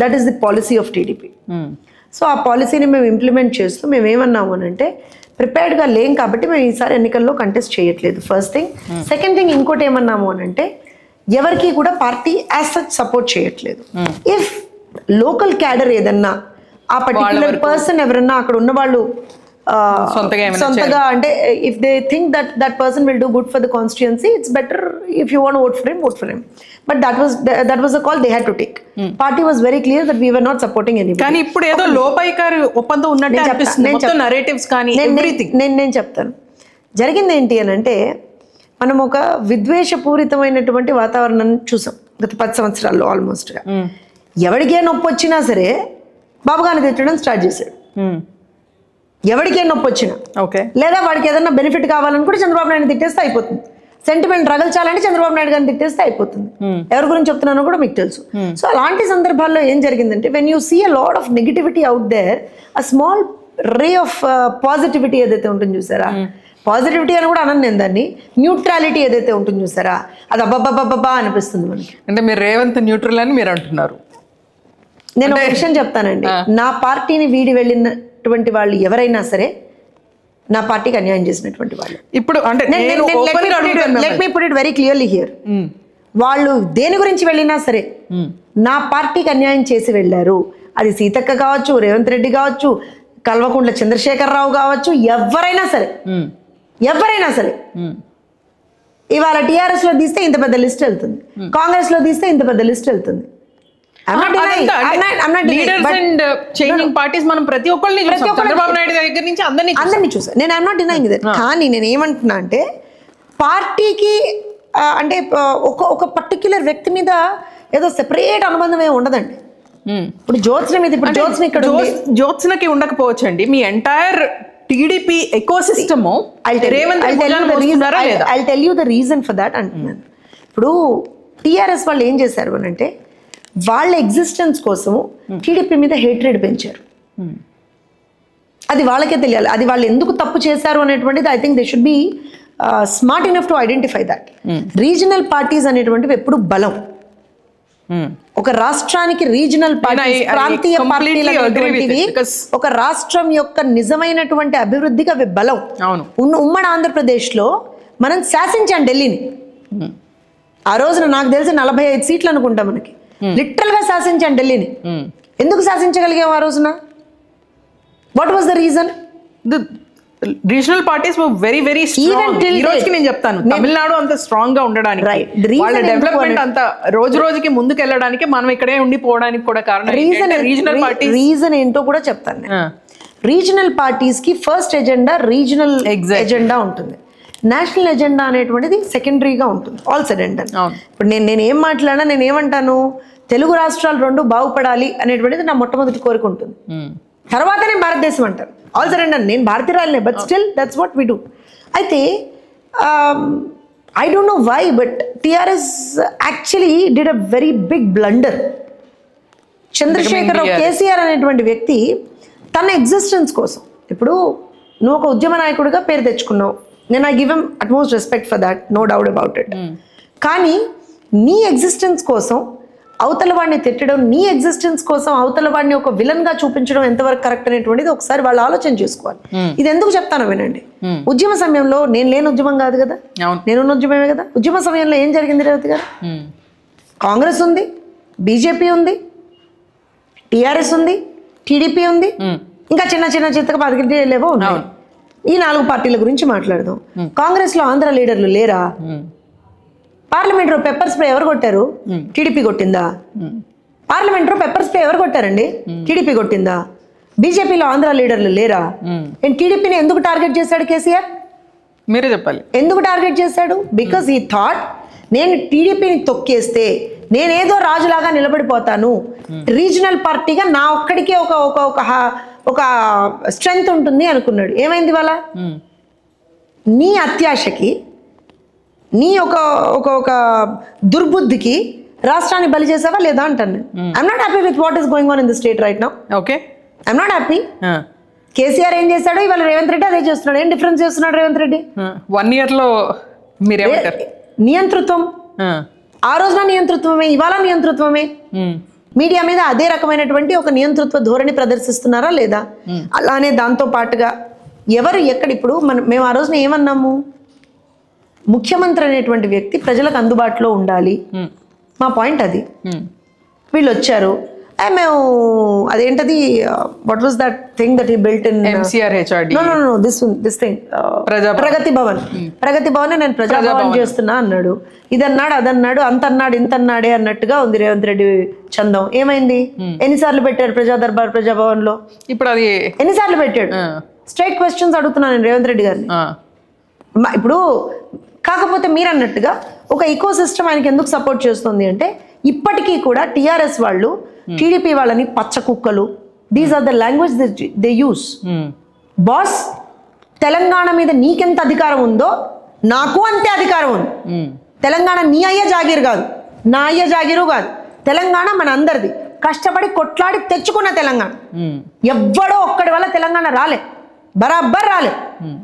That is the policy of TDP. So ఆ పాలసీని మేము ఇంప్లిమెంట్ చేస్తూ మేము ఏమన్నాము అని అంటే, ప్రిపేర్డ్గా లేం కాబట్టి మేము ఈసారి ఎన్నికల్లో కంటెస్ట్ చేయట్లేదు. First thing. సెకండ్ థింగ్, ఇంకోటి ఏమన్నాము అని అంటే, ఎవరికి కూడా పార్టీ యాజ్ సచ్ సపోర్ట్ చేయట్లేదు. ఇఫ్ లోకల్ క్యాడర్ ఏదన్నా, ఆ పర్టిక్యులర్ పర్సన్ ఎవరన్నా అక్కడ ఉన్న వాళ్ళు సొంతగా అంటే if they think that person will do good for the constituency, it's better if you want vote for him. But that was the call they had to take. Party was very clear that we were not supporting any. కానీ ఇప్పుడు ఏదో లోపాయికారి ఒప్పందం ఉన్నట్టు అనిపిస్తుంది. మొత్తం narratives కానీ everything. నేను చెప్తాను జరిగింది ఏంటి అని అంటే, మనం ఒక విద్వేషపూరితమైనటువంటి వాతావరణాన్ని చూసాం గత 10 సంవత్సరాల్లో ఆల్మోస్ట్గా. ఎవరికే నొప్పి వచ్చినా సరే బాబు గారిని తిట్టడం స్టార్ట్ చేశాడు. ఎవరికే నొప్పి వచ్చినా, లేదా వాడికి ఏదైనా బెనిఫిట్ కావాలని కూడా చంద్రబాబు నాయుడు తిట్టేస్తే అయిపోతుంది. సెంటిమెంట్ రగల్చాలంటే చంద్రబాబు నాయుడు గారిని తిట్టేస్తే అయిపోతుంది. ఎవరి గురించి చెప్తున్నానో కూడా మీకు తెలుసు. సో అలాంటి సందర్భాల్లో ఏం జరిగిందంటే, when you see a lot of negativity out there, a small ray of positivity ఏదైతే ఉంటుంది చూసారా, పాజిటివిటీ అని కూడా అనను నేను దాన్ని, న్యూట్రాలిటీ ఏదైతే ఉంటుంది చూసారా, అది అబ్బబ్బబ్బబ్బా అనిపిస్తుంది మనకి. అంటే మీరు రేవంత్ న్యూట్రల్ అని మీరు అంటున్నారు. నేను ఒక విషయం చెప్తానండి, నా పార్టీని వీడి వెళ్ళినటువంటి వాళ్ళు ఎవరైనా సరే నా పార్టీకి అన్యాయం చేసినటువంటి వాళ్ళు. ఇప్పుడు అంటే let me put it very clearly here. వాళ్ళు దేని గురించి వెళ్ళినా సరే నా పార్టీకి అన్యాయం చేసి వెళ్ళారు. అది సీతక్క కావచ్చు, రేవంత్ రెడ్డి కావచ్చు, కల్వకుంట్ల చంద్రశేఖరరావు కావచ్చు, ఎవరైనా సరే ఇవాళ టీఆర్ఎస్ లో తీస్తే ఇంత పెద్ద లిస్ట్ వెళ్తుంది, కాంగ్రెస్ లో తీస్తే ఇంత పెద్ద లిస్ట్ వెళ్తుంది. అందరినీ చూసాను నేను. I'm not denying that. కానీ నేను ఏమంటున్నా అంటే పార్టీకి అంటే ఒక పర్టిక్యులర్ వ్యక్తి మీద ఏదో సెపరేట్ అనుబంధం ఏమి ఉండదండి. ఇప్పుడు జ్యోత్స్న మీద ఇక్కడ జ్యోత్స్నకి ఉండకపోవచ్చు అండి. మీ entire TDP ecosystem I tell you the reason for that అంటున్నాను. ఇప్పుడు టీఆర్ఎస్ వాళ్ళు ఏం చేశారు అని అంటే వాళ్ళ ఎగ్జిస్టెన్స్ కోసము టీడీపీ మీద హేట్రెడ్ పెంచారు. అది వాళ్ళకే తెలియాలి. అది వాళ్ళు ఎందుకు తప్పు చేశారు అనేటువంటిది I think they should be smart enough to identify that. Regional parties అనేటువంటివి ఎప్పుడు బలం. ఒక రాష్ట్రానికి రీజనల్ పార్టీస్, ప్రాంతీయ పార్టీలు ఒక రాష్ట్రం యొక్క నిజమైనటువంటి అభివృద్ధికి అవి బలం. ఉమ్మడి ఆంధ్రప్రదేశ్ లో మనం శాసించాం ఢిల్లీని. ఆ రోజున నాకు తెలిసి 45 సీట్లు అనుకుంటా మనకి. లిటరల్ గా శాసించాం ఢిల్లీని. ఎందుకు శాసించగలిగాం ఆ రోజున? What was the reason? Regional parties very very strong. ఈ రోజుకి నేను చెప్తాను తమిళనాడు అంత స్ట్రాంగ్ గా ఉండడానికి, వాళ్ళ డెవలప్మెంట్ అంత రోజు రోజుకి ముందుకు వెళ్ళడానికి, మనం ఇక్కడే ఉండిపోవడానికి కూడా కారణం రీజనల్ పార్టీ. రీజన్ ఏంటో కూడా చెప్తాను. రీజనల్ పార్టీస్ కి ఫస్ట్ ఎజెండా రీజనల్ ఎజెండా ఉంటుంది. నేషనల్ ఎజెండా అనేటువంటిది సెకండరీగా ఉంటుంది. All sudden done. ఇప్పుడు నేను ఏం మాట్లాడినా నేను ఏమంటాను, తెలుగు రాష్ట్రాలు 2 బాగుపడాలి అనేటువంటిది నా మొట్టమొదటి కోరిక ఉంటుంది. తర్వాత నేను భారతదేశం అంటాను. All sudden done. నేను భారతీయురాలనే, but still that's what we do. అయితే I don't know why but TRS actually did a very big blunder. Chandrasekhar Rao KCR అనేటువంటి వ్యక్తి తన ఎగ్జిస్టెన్స్ కోసం, ఇప్పుడు నువ్వు ఒక ఉద్యమ నాయకుడిగా పేరు తెచ్చుకున్నావు, నేను I give him utmost respect for that, no doubt about it. కానీ నీ ఎగ్జిస్టెన్స్ కోసం అవతల వాడిని తిట్టడం, నీ ఎగ్జిస్టెన్స్ కోసం అవతల వాడిని ఒక విలన్ గా చూపించడం ఎంతవరకు కరెక్ట్ అనేటువంటిది ఒకసారి వాళ్ళు ఆలోచన చేసుకోవాలి. ఇది ఎందుకు చెప్తాను వినండి. ఉద్యమ సమయంలో నేను లేని ఉద్యమం కాదు కదా, నేనున్న ఉద్యమమే కదా. ఉద్యమ సమయంలో ఏం జరిగింది రేవతి గారు? కాంగ్రెస్ ఉంది, బీజేపీ ఉంది, టీఆర్ఎస్ ఉంది, టీడీపీ ఉంది, ఇంకా చిన్న చిన్న చిత్తగా 10 లేవో ఉన్నాయి. ఈ 4 పార్టీల గురించి మాట్లాడదాం. కాంగ్రెస్ లో ఆంధ్ర లీడర్లు లేరా? పార్లమెంట్ లో పెప్పర్ స్ప్రే ఎవరు కొట్టారు? టీడీపీ కొట్టిందా? పార్లమెంట్ లో పెప్పర్ స్ప్రే ఎవరు కొట్టారండి? టీడీపీ కొట్టిందా? బీజేపీలో ఆంధ్ర లీడర్లు లేరా? టీడీపీని ఎందుకు టార్గెట్ చేశాడు కేసీఆర్? మీరే చెప్పాలి. ఎందుకు టార్గెట్ చేశాడు? బికాస్ ఈ థాట్ నేను టీడీపీని తొక్కేస్తే నేనేదో రాజులాగా నిలబడిపోతాను, రీజనల్ పార్టీగా నా ఒక్కడికే ఒక స్ట్రెంగ్త్ ఉంటుంది అనుకున్నాడు. ఏమైంది వాళ్ళ? నీ అత్యాశకి, నీ ఒక దుర్బుద్ధికి రాష్ట్రాన్ని బలి చేసావా లేదా అంటాను. I'm not happy with what is going on in the state right now. Okay, I'm not happy. KCR ఏం చేశాడు, ఇవాళ రేవంత్ రెడ్డి అదే చేస్తున్నాడు. ఏం డిఫరెన్స్ చేస్తున్నాడు రేవంత్ రెడ్డి? 1 year లో నియంతృత్వం. ఆ రోజున నియంతృత్వమే, ఇవాళ నియంతృత్వమే. మీడియా మీద అదే రకమైనటువంటి ఒక నియంతృత్వ ధోరణి ప్రదర్శిస్తున్నారా లేదా? అలానే దాంతో పాటుగా ఎవరు ఎక్కడ, ఇప్పుడు మేము ఆ రోజున ఏమన్నాము, ముఖ్యమంత్రి అనేటువంటి వ్యక్తి ప్రజలకు అందుబాటులో ఉండాలి. మా పాయింట్ అది. వీళ్ళు వచ్చారు, మేము అదేంటది, what was that thing that he built in MCRHRD? No this thing, Pragathi Bhavan. Pragathi Bhavan నేను ప్రజాభవన్ చేస్తున్నా అన్నాడు. ఇదన్నాడు, అదన్నాడు, అంత అన్నాడు, ఇంత అన్నాడే అన్నట్టుగా ఉంది రేవంత్ రెడ్డి చందం. ఏమైంది? ఎన్నిసార్లు పెట్టాడు ప్రజా దర్బార్ ప్రజాభవన్ లో? ఇప్పుడు అది ఎన్నిసార్లు పెట్టాడు? స్ట్రైట్ క్వశ్చన్స్ అడుగుతున్నాను నేను రేవంత్ రెడ్డి గారిని. ఇప్పుడు కాకపోతే మీరు అన్నట్టుగా ఒక ఈకో సిస్టమ్ ఆయనకి ఎందుకు సపోర్ట్ చేస్తుంది అంటే, ఇప్పటికీ కూడా టీఆర్ఎస్ వాళ్ళు టీడీపీ వాళ్ళని పచ్చ కుక్కలు, these are the language they use. Boss, Telangana మీద నీకెంత అధికారం ఉందో నాకు అంతే అధికారం ఉంది. తెలంగాణ నీ అయ్యే జాగీరు కాదు, నా అయ్యే జాగీరు కాదు. తెలంగాణ మన అందరిది. కష్టపడి కొట్లాడి తెచ్చుకున్న తెలంగాణ. ఎవ్వడో ఒక్కడి వల్ల తెలంగాణ రాలే, బరాబర్ రాలే.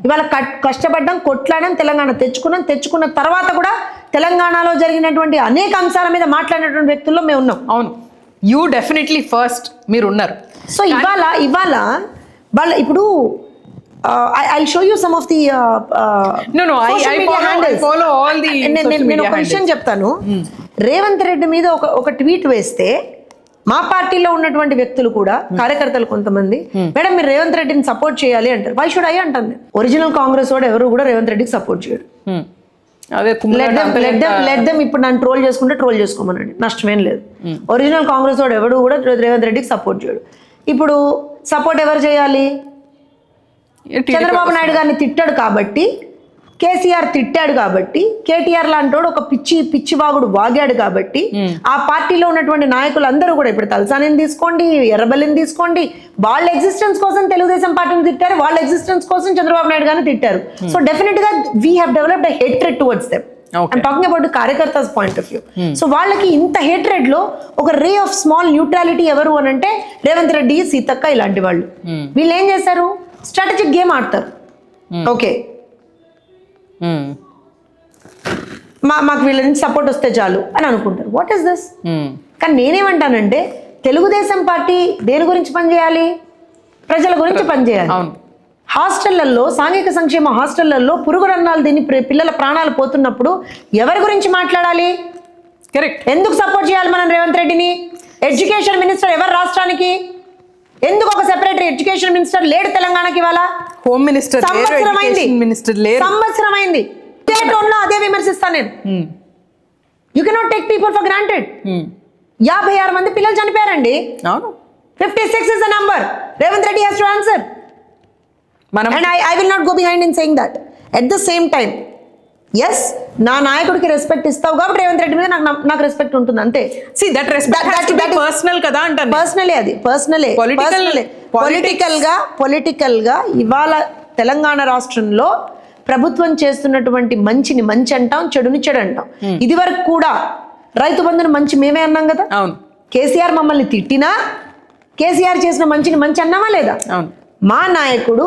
ఇవాళ కష్టపడ్డాం, కొట్లాడాం, తెలంగాణ తెచ్చుకున్న తర్వాత కూడా తెలంగాణలో జరిగినటువంటి అనేక అంశాల మీద మాట్లాడినటువంటి వ్యక్తుల్లో మేము ఉన్నాం. అవును, యూ డెఫినెట్లీ ఫస్ట్ మీరు ఉన్నారు. సో ఇవాళ వాళ్ళ ఇప్పుడు I'll show you some of the No, I follow all the నేను ఒక విషయం చెప్తాను. రేవంత్ రెడ్డి మీద ఒక ట్వీట్ వేస్తే మా పార్టీలో ఉన్నటువంటి వ్యక్తులు కూడా, కార్యకర్తలు కొంతమంది, మేడం మీరు రేవంత్ రెడ్డిని సపోర్ట్ చేయాలి అంటారు. వై షుడ్ ఐ అంటాను. ఒరిజినల్ కాంగ్రెస్ వాడు ఎవరు కూడా రేవంత్ రెడ్డికి సపోర్ట్ చేయడు. లెట్ దెమ్ ఇప్పుడు నన్ను ట్రోల్ చేసుకుంటే ట్రోల్ చేసుకోమనండి, నష్టమేం లేదు. ఒరిజినల్ కాంగ్రెస్ వాడు ఎవడు కూడా రేవంత్ రెడ్డికి సపోర్ట్ చేయడు. ఇప్పుడు సపోర్ట్ ఎవరు చేయాలి? చంద్రబాబు నాయుడు గారిని తిట్టాడు కాబట్టి, కేసీఆర్ తిట్టాడు కాబట్టి, కేటీఆర్ లాంటోడు ఒక పిచ్చివాగుడు వాగాడు కాబట్టి, ఆ పార్టీలో ఉన్నటువంటి నాయకులందరూ కూడా, ఇప్పుడు తలసానిని తీసుకోండి, ఎర్రబెల్లిని తీసుకోండి, వాళ్ళ ఎగ్జిస్టెన్స్ కోసం తెలుగుదేశం పార్టీని తిట్టారు, వాళ్ళ ఎగ్జిస్టెన్స్ కోసం చంద్రబాబు నాయుడు గారిని తిట్టారు. సో డెఫినెట్ గా we have developed a hatred towards them. I'm talking about the కార్యకర్తాస్ పాయింట్ ఆఫ్ వ్యూ. సో వాళ్ళకి ఇంత హేట్రెడ్ లో ఒక రే ఆఫ్ స్మాల్ న్యూట్రాలిటీ ఎవరు అని అంటే రేవంత్ రెడ్డి, సీతక్క ఇలాంటి వాళ్ళు. వీళ్ళు ఏం చేశారు? స్ట్రాటజిక్ గేమ్ ఆడతారు. ఓకే, మాకు వీళ్ళ నుంచి సపోర్ట్ వస్తే చాలు అని అనుకుంటారు. What is this? కానీ నేనేమంటానంటే, తెలుగుదేశం పార్టీ దేని గురించి పనిచేయాలి? ప్రజల గురించి పనిచేయాలి. హాస్టళ్లలో, సాంఘిక సంక్షేమ హాస్టళ్లలో పురుగురన్నాలు దీన్ని పిల్లల ప్రాణాలు పోతున్నప్పుడు ఎవరి గురించి మాట్లాడాలి? కరెక్ట్. ఎందుకు సపోర్ట్ చేయాలి మనం రేవంత్ రెడ్డిని? ఎడ్యుకేషన్ మినిస్టర్ ఎవరు రాష్ట్రానికి? ఎందుకు ఒక సెపరేటరీ ఎడ్యుకేషన్ మినిస్టర్ లేడు తెలంగాణకి? ఇవాళ హోమ్ మినిస్టర్ సంవత్సరమైంది. అదే విమర్శిస్తాను నేను. You cannot take people for granted. 56 మంది పిల్లలు చనిపోయారండి. 56 is the number. Revanth Reddy has to answer. And I will not go behind in saying that. At the same time, yes, నా నాయకుడికి రెస్పెక్ట్ ఇస్తావు కాబట్టి రేవంత్ రెడ్డి మీద నాకు రెస్పెక్ట్ ఉంటుంది అంతే. See, that respect has to be personal కదా అంటాను. పర్సనలే పొలిటికల్ గా ఇవాళ తెలంగాణ రాష్ట్రంలో ప్రభుత్వం చేస్తున్నటువంటి మంచిని మంచి అంటాం, చెడుని చెడు అంటాం. ఇది వరకు కూడా రైతు బంధుని మంచి మేమే అన్నాం కదా. అవును. కేసీఆర్ మమ్మల్ని తిట్టినా కేసీఆర్ చేసిన మంచిని మంచి అన్నామా లేదా? అవును. మా నాయకుడు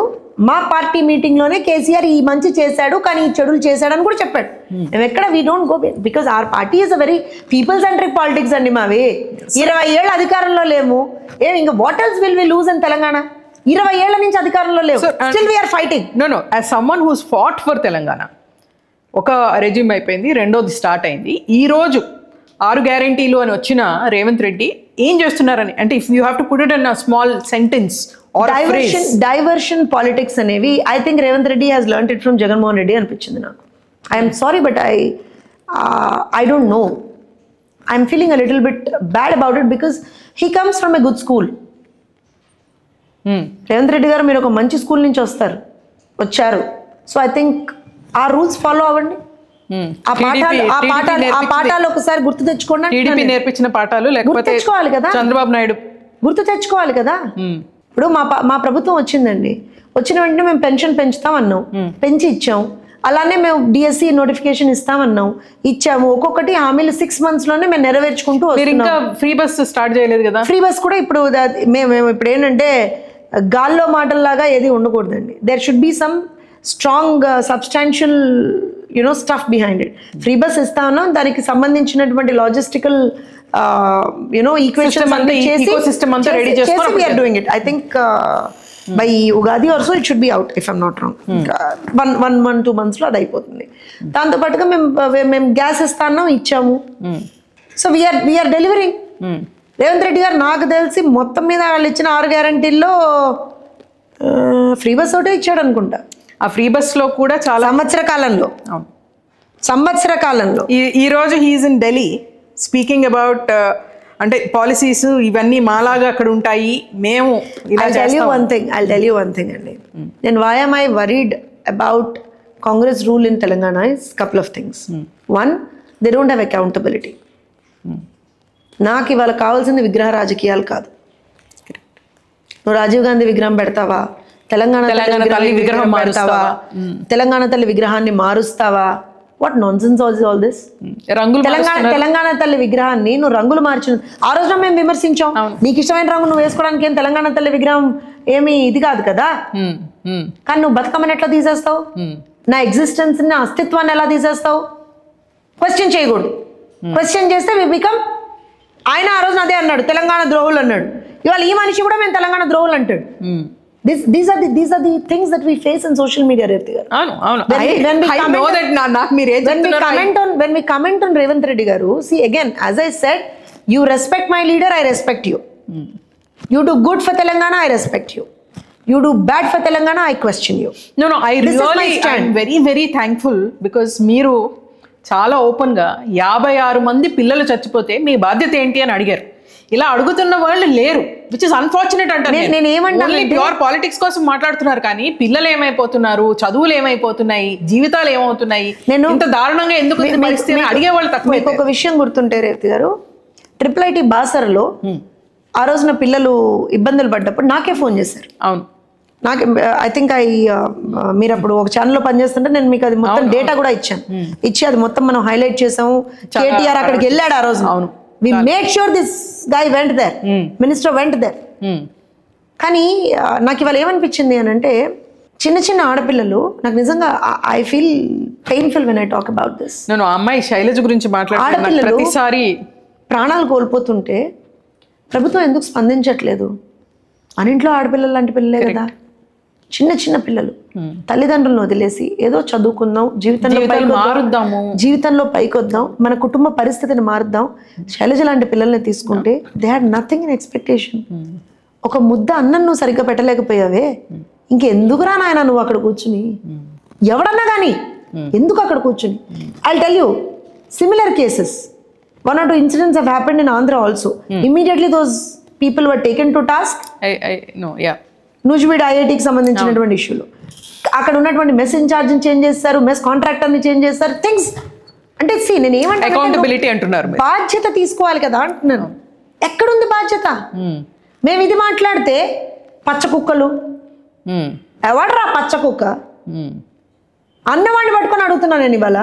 మా పార్టీ మీటింగ్ లోనే కేసీఆర్ ఈ మంచి చేశాడు కానీ ఈ చెడులు చేశాడు అని కూడా చెప్పాడు. మేము ఎక్కడ we don't go because our party is a very people centric politics అండి మావి. 20 ఏళ్ళ అధికారంలో లేము. ఇంకా what else will we lose in Telangana? 20 ఏళ్ల నుంచి అధికారంలో లేవు. Still we are fighting. No as someone who's fought for Telangana. ఒక రెజ్యూమ్ అయిపోయింది, రెండోది స్టార్ట్ అయింది. ఈ రోజు 6 గ్యారంటీలు అని వచ్చిన రేవంత్ రెడ్డి ఏం చేస్తున్నారని అంటే, if you have to put it in a small sentence diversion politics అనేవి I think Revanth Reddy has learned it from Jaganmohan Reddy అనిపించింది నాకు. I'm sorry but I don't know. I'm feeling a little bit bad about it because he comes from a good school. Revanth Reddy గారు మీరు ఒక మంచి school నుంచి వచ్చారు. So I think ఆ rules follow అవ్వండి. ఆ పాఠాలు ఒకసారి గుర్తు తెచ్చుకోండి. టీడీపీ నేర్పించిన పాఠాలు లేకపోతే తెచ్చుకోవాలి కదా, చంద్రబాబు నాయుడు గుర్తు తెచ్చుకోవాలి కదా. ఇప్పుడు మా ప్రభుత్వం వచ్చిందండి, వచ్చిన వెంటనే మేము పెన్షన్ పెంచుతాం అన్నాం, పెంచి ఇచ్చాం. అలానే మేము డిఎస్సి నోటిఫికేషన్ ఇస్తామన్నాం, ఇచ్చాము. ఒక్కొక్కటి హామీలు 6 months లోనే మేము నెరవేర్చుకుంటూ వస్తున్నాం. ఫ్రీ బస్ స్టార్ట్ చేయలేదు కదా. ఫ్రీ బస్ కూడా ఇప్పుడు మేము ఇప్పుడు ఏంటంటే గాల్లో మాటల్లాగా ఏది ఉండకూడదండి. There should be some strong substantial stuff behind it. Free bus ఇస్తా ఉన్నాం, దానికి సంబంధించినటువంటి logistical equation doing it. I think by Ugadi also it should be out if I'm not wrong. 1-2 months లో అది అయిపోతుంది. దాంతో పాటుగా మేము గ్యాస్ ఇస్తా ఉన్నాం, ఇచ్చాము. So we are delivering. Revanth Reddy గారు నాకు తెలిసి మొత్తం మీద వాళ్ళు ఇచ్చిన 6 గ్యారంటీల్లో ఫ్రీ బస్ ఒకటే ఇచ్చాడు అనుకుంటా. ఆ ఫ్రీ బస్ లో కూడా చాలా సంవత్సర కాలంలో ఈ రోజు he is in Delhi speaking about అంటే పాలసీస్ ఇవన్నీ మాలాగా అక్కడ ఉంటాయి, మేము I'll tell you one thing అండి. Then why am I worried about Congress rule in Telangana is couple of things. One, they don't have accountability. నాకు ఇవాళ కావాల్సింది విగ్రహ రాజకీయాలు కాదు. నువ్వు రాజీవ్ గాంధీ విగ్రహం పెడతావా, తెలంగాణ తల్లి విగ్రహం మారుస్తావా, తెలంగాణ తల్లి విగ్రహాన్ని మారుస్తావా? What nonsense all this? Telangana తల్లి విగ్రహాన్ని నువ్వు రంగులు మార్చిన ఆ రోజున మేము విమర్శించాం. నీకు ఇష్టమైన రంగు నువ్వు వేసుకోవడానికి ఏం తెలంగాణ తల్లి విగ్రహం ఏమి ఇది కాదు కదా. కానీ నువ్వు బతుకమ్మని ఎట్లా తీసేస్తావు? నా ఎగ్జిస్టెన్స్ నా అస్తిత్వాన్ని ఎలా తీసేస్తావు? క్వశ్చన్ చేయకూడదు. క్వశ్చన్ చేస్తే వి బికమ్, ఆయన ఆ రోజున అదే అన్నాడు, తెలంగాణ ద్రోహులు అన్నాడు. ఇవాళ ఈ మనిషి కూడా మేము తెలంగాణ ద్రోహులు అంటాడు. These are the things that we face in social media, Revati garu. అవును I know that నాకు మీరు ఏం చెప్తున్నారు. When we comment on Revanth Reddy garu, see again, as I said, you respect my leader, I respect you. You do good for Telangana, I respect you. You do bad for Telangana, I question you. No, I really am very, very thankful because మీరు చాలా open గా 56 మంది పిల్లలు చచ్చిపోతే మీ బాధ్యత ఏంటి అని అడిగారు. ఇలా అడుగుతున్న వాళ్ళు లేరు, విచ్ ఇస్ అన్ఫార్చునేట్ అంటారు. నేను ఏమంటాను, ప్యూర్ పాలిటిక్స్ కోసం మాట్లాడుతున్నారు కానీ పిల్లలు ఏమైపోతున్నారు, చదువులు ఏమైపోతున్నాయి, జీవితాలు ఏమవుతున్నాయి, ఇంత దారుణంగా ఎందుకు పరిస్థితి అడిగే వాళ్ళు తక్కువ. ఒక విషయం గుర్తుంటే రేవతి గారు, IIIT బాసరలో ఆ రోజున పిల్లలు ఇబ్బందులు పడ్డప్పుడు నాకే ఫోన్ చేశారు. అవును, నాకు ఐ థింక్ మీరు అప్పుడు ఒక ఛానల్లో పనిచేస్తుంటే నేను మీకు అది మొత్తం డేటా కూడా ఇచ్చి అది మొత్తం మనం హైలైట్ చేసాము. KTR అక్కడికి వెళ్ళాడు ఆ రోజు. అవును, we made sure this guy went there. Minister went there. కానీ నాకు ఇవాళ ఏమనిపించింది అని అంటే, చిన్న ఆడపిల్లలు, నాకు నిజంగా I feel painful when I talk about this. నేను అమ్మాయి శైలజ గురించి మాట్లాడుతున్నా. ప్రతిసారి ప్రాణాలు కోల్పోతుంటే ప్రభుత్వం ఎందుకు స్పందించట్లేదు? అన్నింట్లో ఆడపిల్లలు లాంటి పిల్లలే కదా, చిన్న పిల్లలు. తల్లిదండ్రులను వదిలేసి ఏదో చదువుకుందాం, జీవితంలో పైకొద్దాం, మన కుటుంబ పరిస్థితిని మారుద్దాం, శైలజ లాంటి పిల్లల్ని తీసుకుంటే they had nothing in expectation. ఒక ముద్ద అన్నం నువ్వు సరిగ్గా పెట్టలేకపోయావే, ఇంకెందుకురా నాయన నువ్వు అక్కడ కూర్చుని, ఎవడన్నా కానీ ఎందుకు అక్కడ కూర్చుని? I tell you similar cases, 1 or 2 incidents have happened in Andhra also. Immediately those people were taken to task. Nuzvid IITకి సంబంధించినటువంటి ఇష్యూలు, అక్కడ ఉన్నటువంటి మెస్ ఇన్ఛార్జ్ని చేంజ్ చేస్తారు, మెస్ కాంట్రాక్టర్ని చేంజ్ చేస్తారు. థింగ్స్ అంటే నేను ఏమంటే అకౌంటబిలిటీ అంటున్నారు, బాధ్యత తీసుకోవాలి కదా అంటున్నాను. ఎక్కడుంది బాధ్యత? మేము ఇది మాట్లాడితే పచ్చ కుక్కలు, ఎవడరా పచ్చ కుక్క అన్నవాడిని పట్టుకొని అడుగుతున్నాను నేను ఇవాళ.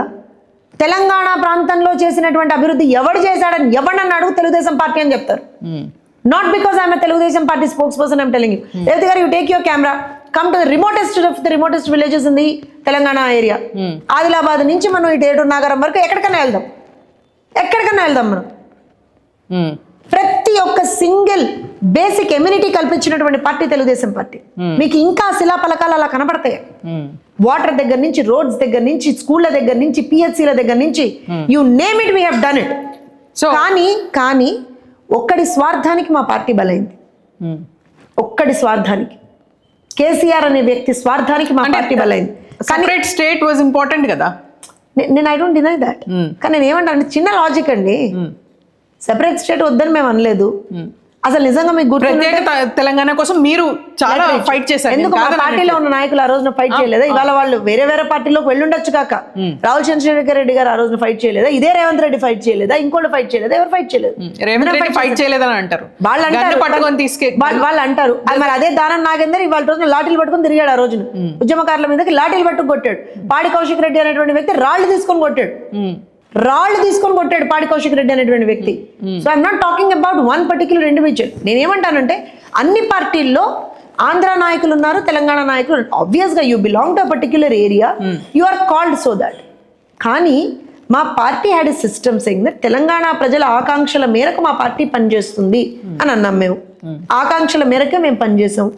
తెలంగాణ ప్రాంతంలో చేసినటువంటి అభివృద్ధి ఎవడు చేశాడని ఎవడన్నా అడుగు, తెలుగుదేశం పార్టీ అని చెప్తారు. Not because I'm a Telugu Party spokesperson, I'm telling you. Revati garu, you take your camera, come to the remotest villages in the Telangana area. Adilabad నుంచి మనం ఇటు ఏడు నాగరం వరకు ఎక్కడికైనా వెళ్దాం మనం. ప్రతి ఒక్క సింగిల్ బేసిక్ ఎమ్యూనిటీ కల్పించినటువంటి పార్టీ తెలుగుదేశం పార్టీ. మీకు ఇంకా శిలాఫలకాలు అలా కనపడతాయి. వాటర్ దగ్గర నుంచి, రోడ్స్ దగ్గర నుంచి, స్కూళ్ళ దగ్గర నుంచి, PHCల దగ్గర నుంచి, you name it, we have done it. కానీ ఒక్కడి స్వార్థానికి మా పార్టీ బలైంది. ఒక్కడి స్వార్థానికి, కేసీఆర్ అనే వ్యక్తి స్వార్థానికి మా పార్టీ బలైంది. సెపరేట్ స్టేట్ వాజ్ ఇంపార్టెంట్ కదా. నేను ఐ డోంట్ డినై దట్. కానీ నేను ఏమంటాను, చిన్న లాజిక్ అండి. సెపరేట్ స్టేట్ వద్దని మేము అనలేదు. అసలు నిజంగా మీకు ప్రత్యేక తెలంగాణ కోసం మీరు చాలా ఫైట్ చేశారు. ఎందుకు మా పార్టీలో ఉన్న నాయకులు ఆ రోజున ఫైట్ చేయలేదా? ఇవాళ వాళ్ళు వేరే పార్టీలోకి వెళ్ళుండొచ్చు కాక. రాహుల్ చంద్రశేఖర్ రెడ్డి గారు ఆ రోజున ఫైట్ చేయలేదా? ఇదే రేవంత్ రెడ్డి ఫైట్ చేయలేదా? ఇంకోళ్ళు ఫైట్ చేయలేదా? ఎవరు ఫైట్ చేయలేదు? రేవంత్ రెడ్డి ఫైట్ చేయలేదని అంటారు వాళ్ళు అంటారు. మరి అదే దానం నాగేందర్ ఇవాళ రోజున లాఠీలు పట్టుకొని తిరిగాడు. ఆ రోజున ఉద్యమకారుల మీదకి లాఠీలు పట్టుకు కొట్టాడు. పాడి కౌశిక్ రెడ్డి అనేటువంటి వ్యక్తి రాళ్లు తీసుకొని కొట్టాడు. పాడి కౌశిక్ రెడ్డి అనేటువంటి వ్యక్తి. So I'm not talking about one particular individual. నేనేమంటానంటే అన్ని పార్టీల్లో ఆంధ్ర నాయకులు ఉన్నారు, తెలంగాణ నాయకులు. ఆబ్వియస్ గా you belong to a particular area, you are called so that. కానీ మా party had a system saying that Telangana ప్రజల ఆకాంక్షల మేరకు మా పార్టీ పనిచేస్తుంది అని అన్నాం. మేము ఆకాంక్షల మేరకే మేము పనిచేసాం.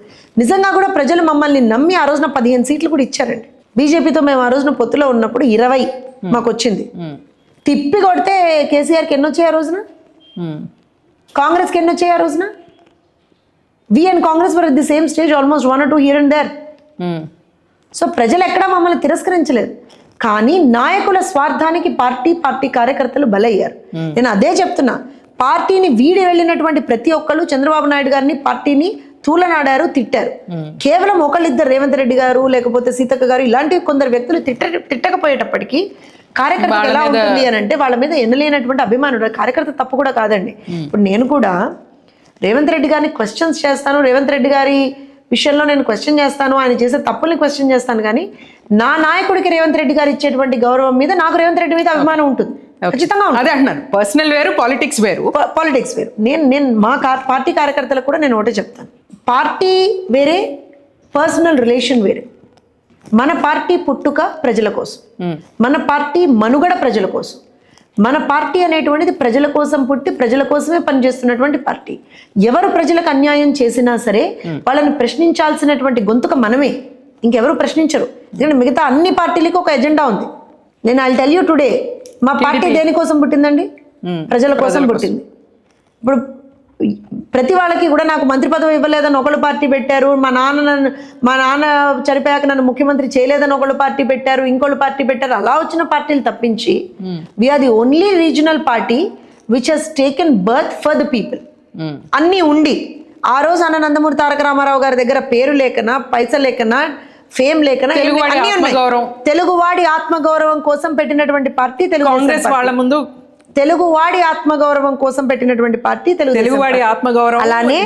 నిజంగా కూడా ప్రజలు మమ్మల్ని నమ్మి ఆ రోజున 15 సీట్లు కూడా ఇచ్చారండి. బీజేపీతో మేము ఆ రోజున పొత్తులో ఉన్నప్పుడు 20 మాకు వచ్చింది. తిప్పి కొడితే కేసీఆర్కి ఎన్ని వచ్చాయి ఆ రోజున, కాంగ్రెస్కి ఎన్ని వచ్చాయి ఆ రోజున. We and Congress were at the same stage, almost 1 or 2 here and there. So ప్రజలు ఎక్కడా మమ్మల్ని తిరస్కరించలేదు. కానీ నాయకుల స్వార్థానికి పార్టీ కార్యకర్తలు బలయ్యారు. నేను అదే చెప్తున్నా, పార్టీని వీడి వెళ్ళినటువంటి ప్రతి ఒక్కళ్ళు చంద్రబాబు నాయుడు గారిని, పార్టీని తూలనాడారు, తిట్టారు. కేవలం ఒకళ్ళిద్దరు, రేవంత్ రెడ్డి గారు లేకపోతే సీతక్క గారు ఇలాంటి కొందరు వ్యక్తులు తిట్టకపోయేటప్పటికీ కార్యకర్త ఎలా ఉంటుంది అని అంటే వాళ్ళ మీద ఎన్నలేనటువంటి అభిమానుడు. కార్యకర్త తప్పు కూడా కాదండి. ఇప్పుడు నేను కూడా రేవంత్ రెడ్డి గారిని క్వశ్చన్స్ చేస్తాను, రేవంత్ రెడ్డి గారి విషయంలో నేను క్వశ్చన్ చేస్తాను, ఆయన చేసే తప్పుల్ని క్వశ్చన్ చేస్తాను. కానీ నా నాయకుడికి రేవంత్ రెడ్డి గారు ఇచ్చేటువంటి గౌరవం మీద నాకు రేవంత్ రెడ్డి మీద అభిమానం ఉంటుంది. ఖచ్చితంగా అదే అంటున్నాను, పర్సనల్ వేరు, పాలిటిక్స్ వేరు. నేను మా పార్టీ కార్యకర్తలకు కూడా నేను ఒకటే చెప్తాను, పార్టీ వేరే, పర్సనల్ రిలేషన్ వేరే. మన పార్టీ పుట్టుక ప్రజల కోసం, మన పార్టీ మనుగడ ప్రజల కోసం, మన పార్టీ అనేటువంటిది ప్రజల కోసం పుట్టి ప్రజల కోసమే పనిచేస్తున్నటువంటి పార్టీ. ఎవరు ప్రజలకు అన్యాయం చేసినా సరే వాళ్ళని ప్రశ్నించాల్సినటువంటి గొంతుక మనమే, ఇంకెవరు ప్రశ్నించరు. ఎందుకంటే మిగతా అన్ని పార్టీలకు ఒక ఎజెండా ఉంది. నేను ఐ టెల్ యూ టుడే, మా పార్టీ దేనికోసం పుట్టిందండి? ప్రజల కోసం పుట్టింది. ఇప్పుడు ప్రతి వాళ్ళకి కూడా నాకు మంత్రి పదవి ఇవ్వలేదని ఒకళ్ళు పార్టీ పెట్టారు, మా నాన్న చనిపోయాక నన్ను ముఖ్యమంత్రి చేయలేదని ఒకళ్ళు పార్టీ పెట్టారు, ఇంకోళ్ళు పార్టీ పెట్టారు. అలా వచ్చిన పార్టీలు తప్పించి we are the only regional party which has taken birth for the people. అన్నీ ఉండి ఆ రోజు అన్న నందమూరి తారక రామారావు గారి దగ్గర పేరు లేకనా, పైసలు లేకనా, ఫేమ్ లేకనా, తెలుగువాడి ఆత్మగౌరవం కోసం పెట్టినటువంటి పార్టీ తెలుగువాడి ఆత్మగౌరవం కోసం పెట్టినటువంటి పార్టీ తెలుగువాడి ఆత్మగౌరవం. అలానే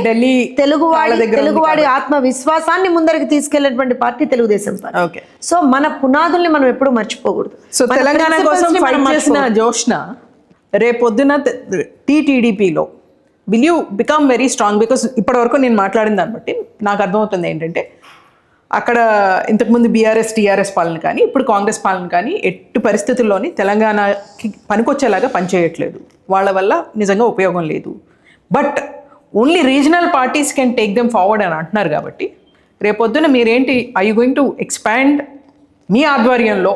తెలుగువాడి ఆత్మ విశ్వాసాన్ని ముందరికి తీసుకెళ్లినటువంటి పార్టీ తెలుగుదేశం పార్టీ. సో మన పునాదుల్ని మనం ఎప్పుడు మర్చిపోకూడదు. సో తెలంగాణ కోసం ఫైట్ చేసిన జోష్న రేపొద్దున టీడీపీలో will you become very strong? Because ఇప్పటి వరకు నేను మాట్లాడిన దాన్ని బట్టి నాకు అర్థమవుతుంది ఏంటంటే అక్కడ ఇంతకుముందు బీఆర్ఎస్ టీఆర్ఎస్ పాలన కానీ ఇప్పుడు కాంగ్రెస్ పాలన కానీ ఎట్టి పరిస్థితుల్లోని తెలంగాణకి పనికొచ్చేలాగా పనిచేయట్లేదు, వాళ్ళ వల్ల నిజంగా ఉపయోగం లేదు. But only regional parties can take them forward అని అంటున్నారు. కాబట్టి రేపొద్దున మీరేంటి, I you going to expand మీ ఆధ్వర్యంలో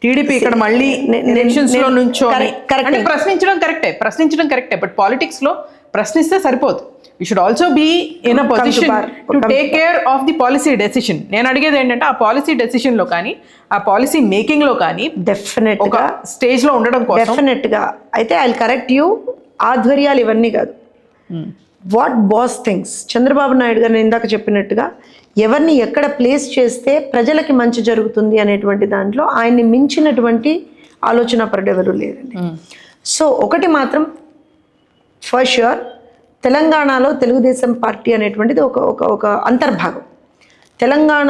టీడీపీ ఇక్కడ మళ్ళీ ఎలక్షన్స్లో నుంచో? ప్రశ్నించడం కరెక్టే, బట్ పాలిటిక్స్లో ప్రశ్నిస్తే సరిపోదు. You should also be in a position to take care of the policy decision. నేను అడిగేది ఏంటంటే ఆ పాలసీ డెసిషన్లో కానీ ఆ పాలసీ మేకింగ్లో కానీ డెఫినెట్ ఒక స్టేజ్లో ఉండడం కోసం డెఫినెట్గా. అయితే ఐ విల్ కరెక్ట్ యూ, ఆధ్వర్యాలు ఇవన్నీ కాదు. What boss things, Chandrababu Naidu గారు ఇందాక చెప్పినట్టుగా ఎవరిని ఎక్కడ ప్లేస్ చేస్తే ప్రజలకి మంచి జరుగుతుంది అనేటువంటి దాంట్లో ఆయన్ని మించినటువంటి ఆలోచన పరుడు ఎవరు లేరండి. సో ఒకటి మాత్రం ఫర్ ష్యూర్, తెలంగాణలో తెలుగుదేశం పార్టీ అనేటువంటిది ఒక అంతర్భాగం. తెలంగాణ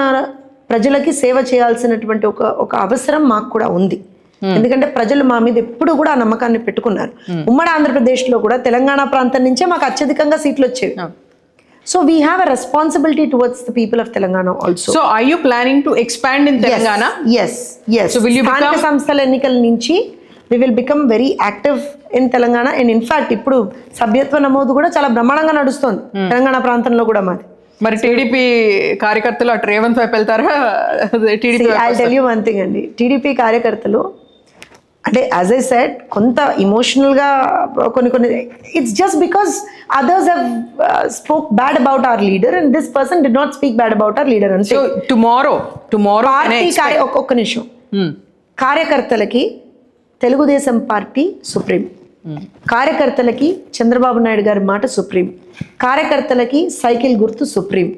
ప్రజలకి సేవ చేయాల్సినటువంటి ఒక అవసరం మాకు కూడా ఉంది. ఎందుకంటే ప్రజలు మా మీద ఎప్పుడు కూడా ఆ నమ్మకాన్ని పెట్టుకున్నారు. ఉమ్మడి ఆంధ్రప్రదేశ్లో కూడా తెలంగాణ ప్రాంతం నుంచే మాకు అత్యధికంగా సీట్లు వచ్చేవి. So we have a responsibility towards the people of Telangana also. So are you planning to expand in Telangana? Yes. స్థానిక సంస్థల ఎన్నికల నుంచి we will become very active in Telangana. And in fact ఇప్పుడు సభ్యత్వ నమోదు కూడా చాలా బ్రహ్మాండంగా నడుస్తుంది తెలంగాణ ప్రాంతంలో కూడా మాది. మరి టీడీపీ కార్యకర్తలు అటు రేవంత్ వైపు వెళ్తారా? I tell you one thing అండి, టీడీపీ కార్యకర్తలు అంటే యాజ్ ఐ సెడ్ కొంత ఇమోషనల్గా కొన్ని it's just because others have spoke bad about our leader and this person did not speak bad about our leader. అంటే టుమారో పార్టీ ఒక్క నిమిషం, కార్యకర్తలకి Telugu Desam party supreme, కార్యకర్తలకి చంద్రబాబు నాయుడు గారి మాట సుప్రీం, కార్యకర్తలకి సైకిల్ గుర్తు సుప్రీం,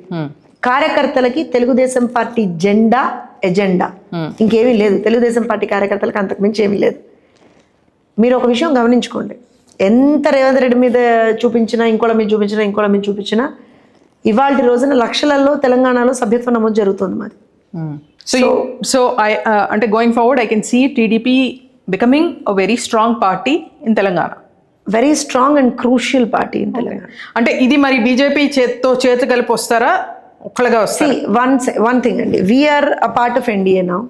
కార్యకర్తలకి తెలుగుదేశం పార్టీ జెండా ఎజెండా, ఇంకేమీ లేదు. తెలుగుదేశం పార్టీ కార్యకర్తలకు అంతకుమించి ఏమీ లేదు. మీరు ఒక విషయం గమనించుకోండి, ఎంత రేవంత్ రెడ్డి మీద చూపించినా, ఇంకోళ్ళ మీద చూపించినా ఇవాళ రోజున లక్షలలో తెలంగాణలో సభ్యత్వ నమోదు జరుగుతుంది మాది. సో అంటే going forward I can see TDP becoming a very strong party in Telangana. Very strong and crucial party in Telangana. అంటే ఇది మరి బీజేపీ చేతి కలిపి వస్తారా, ఒక్కలుగా వస్తారా? See, one thing అండి, we are a part of NDA now.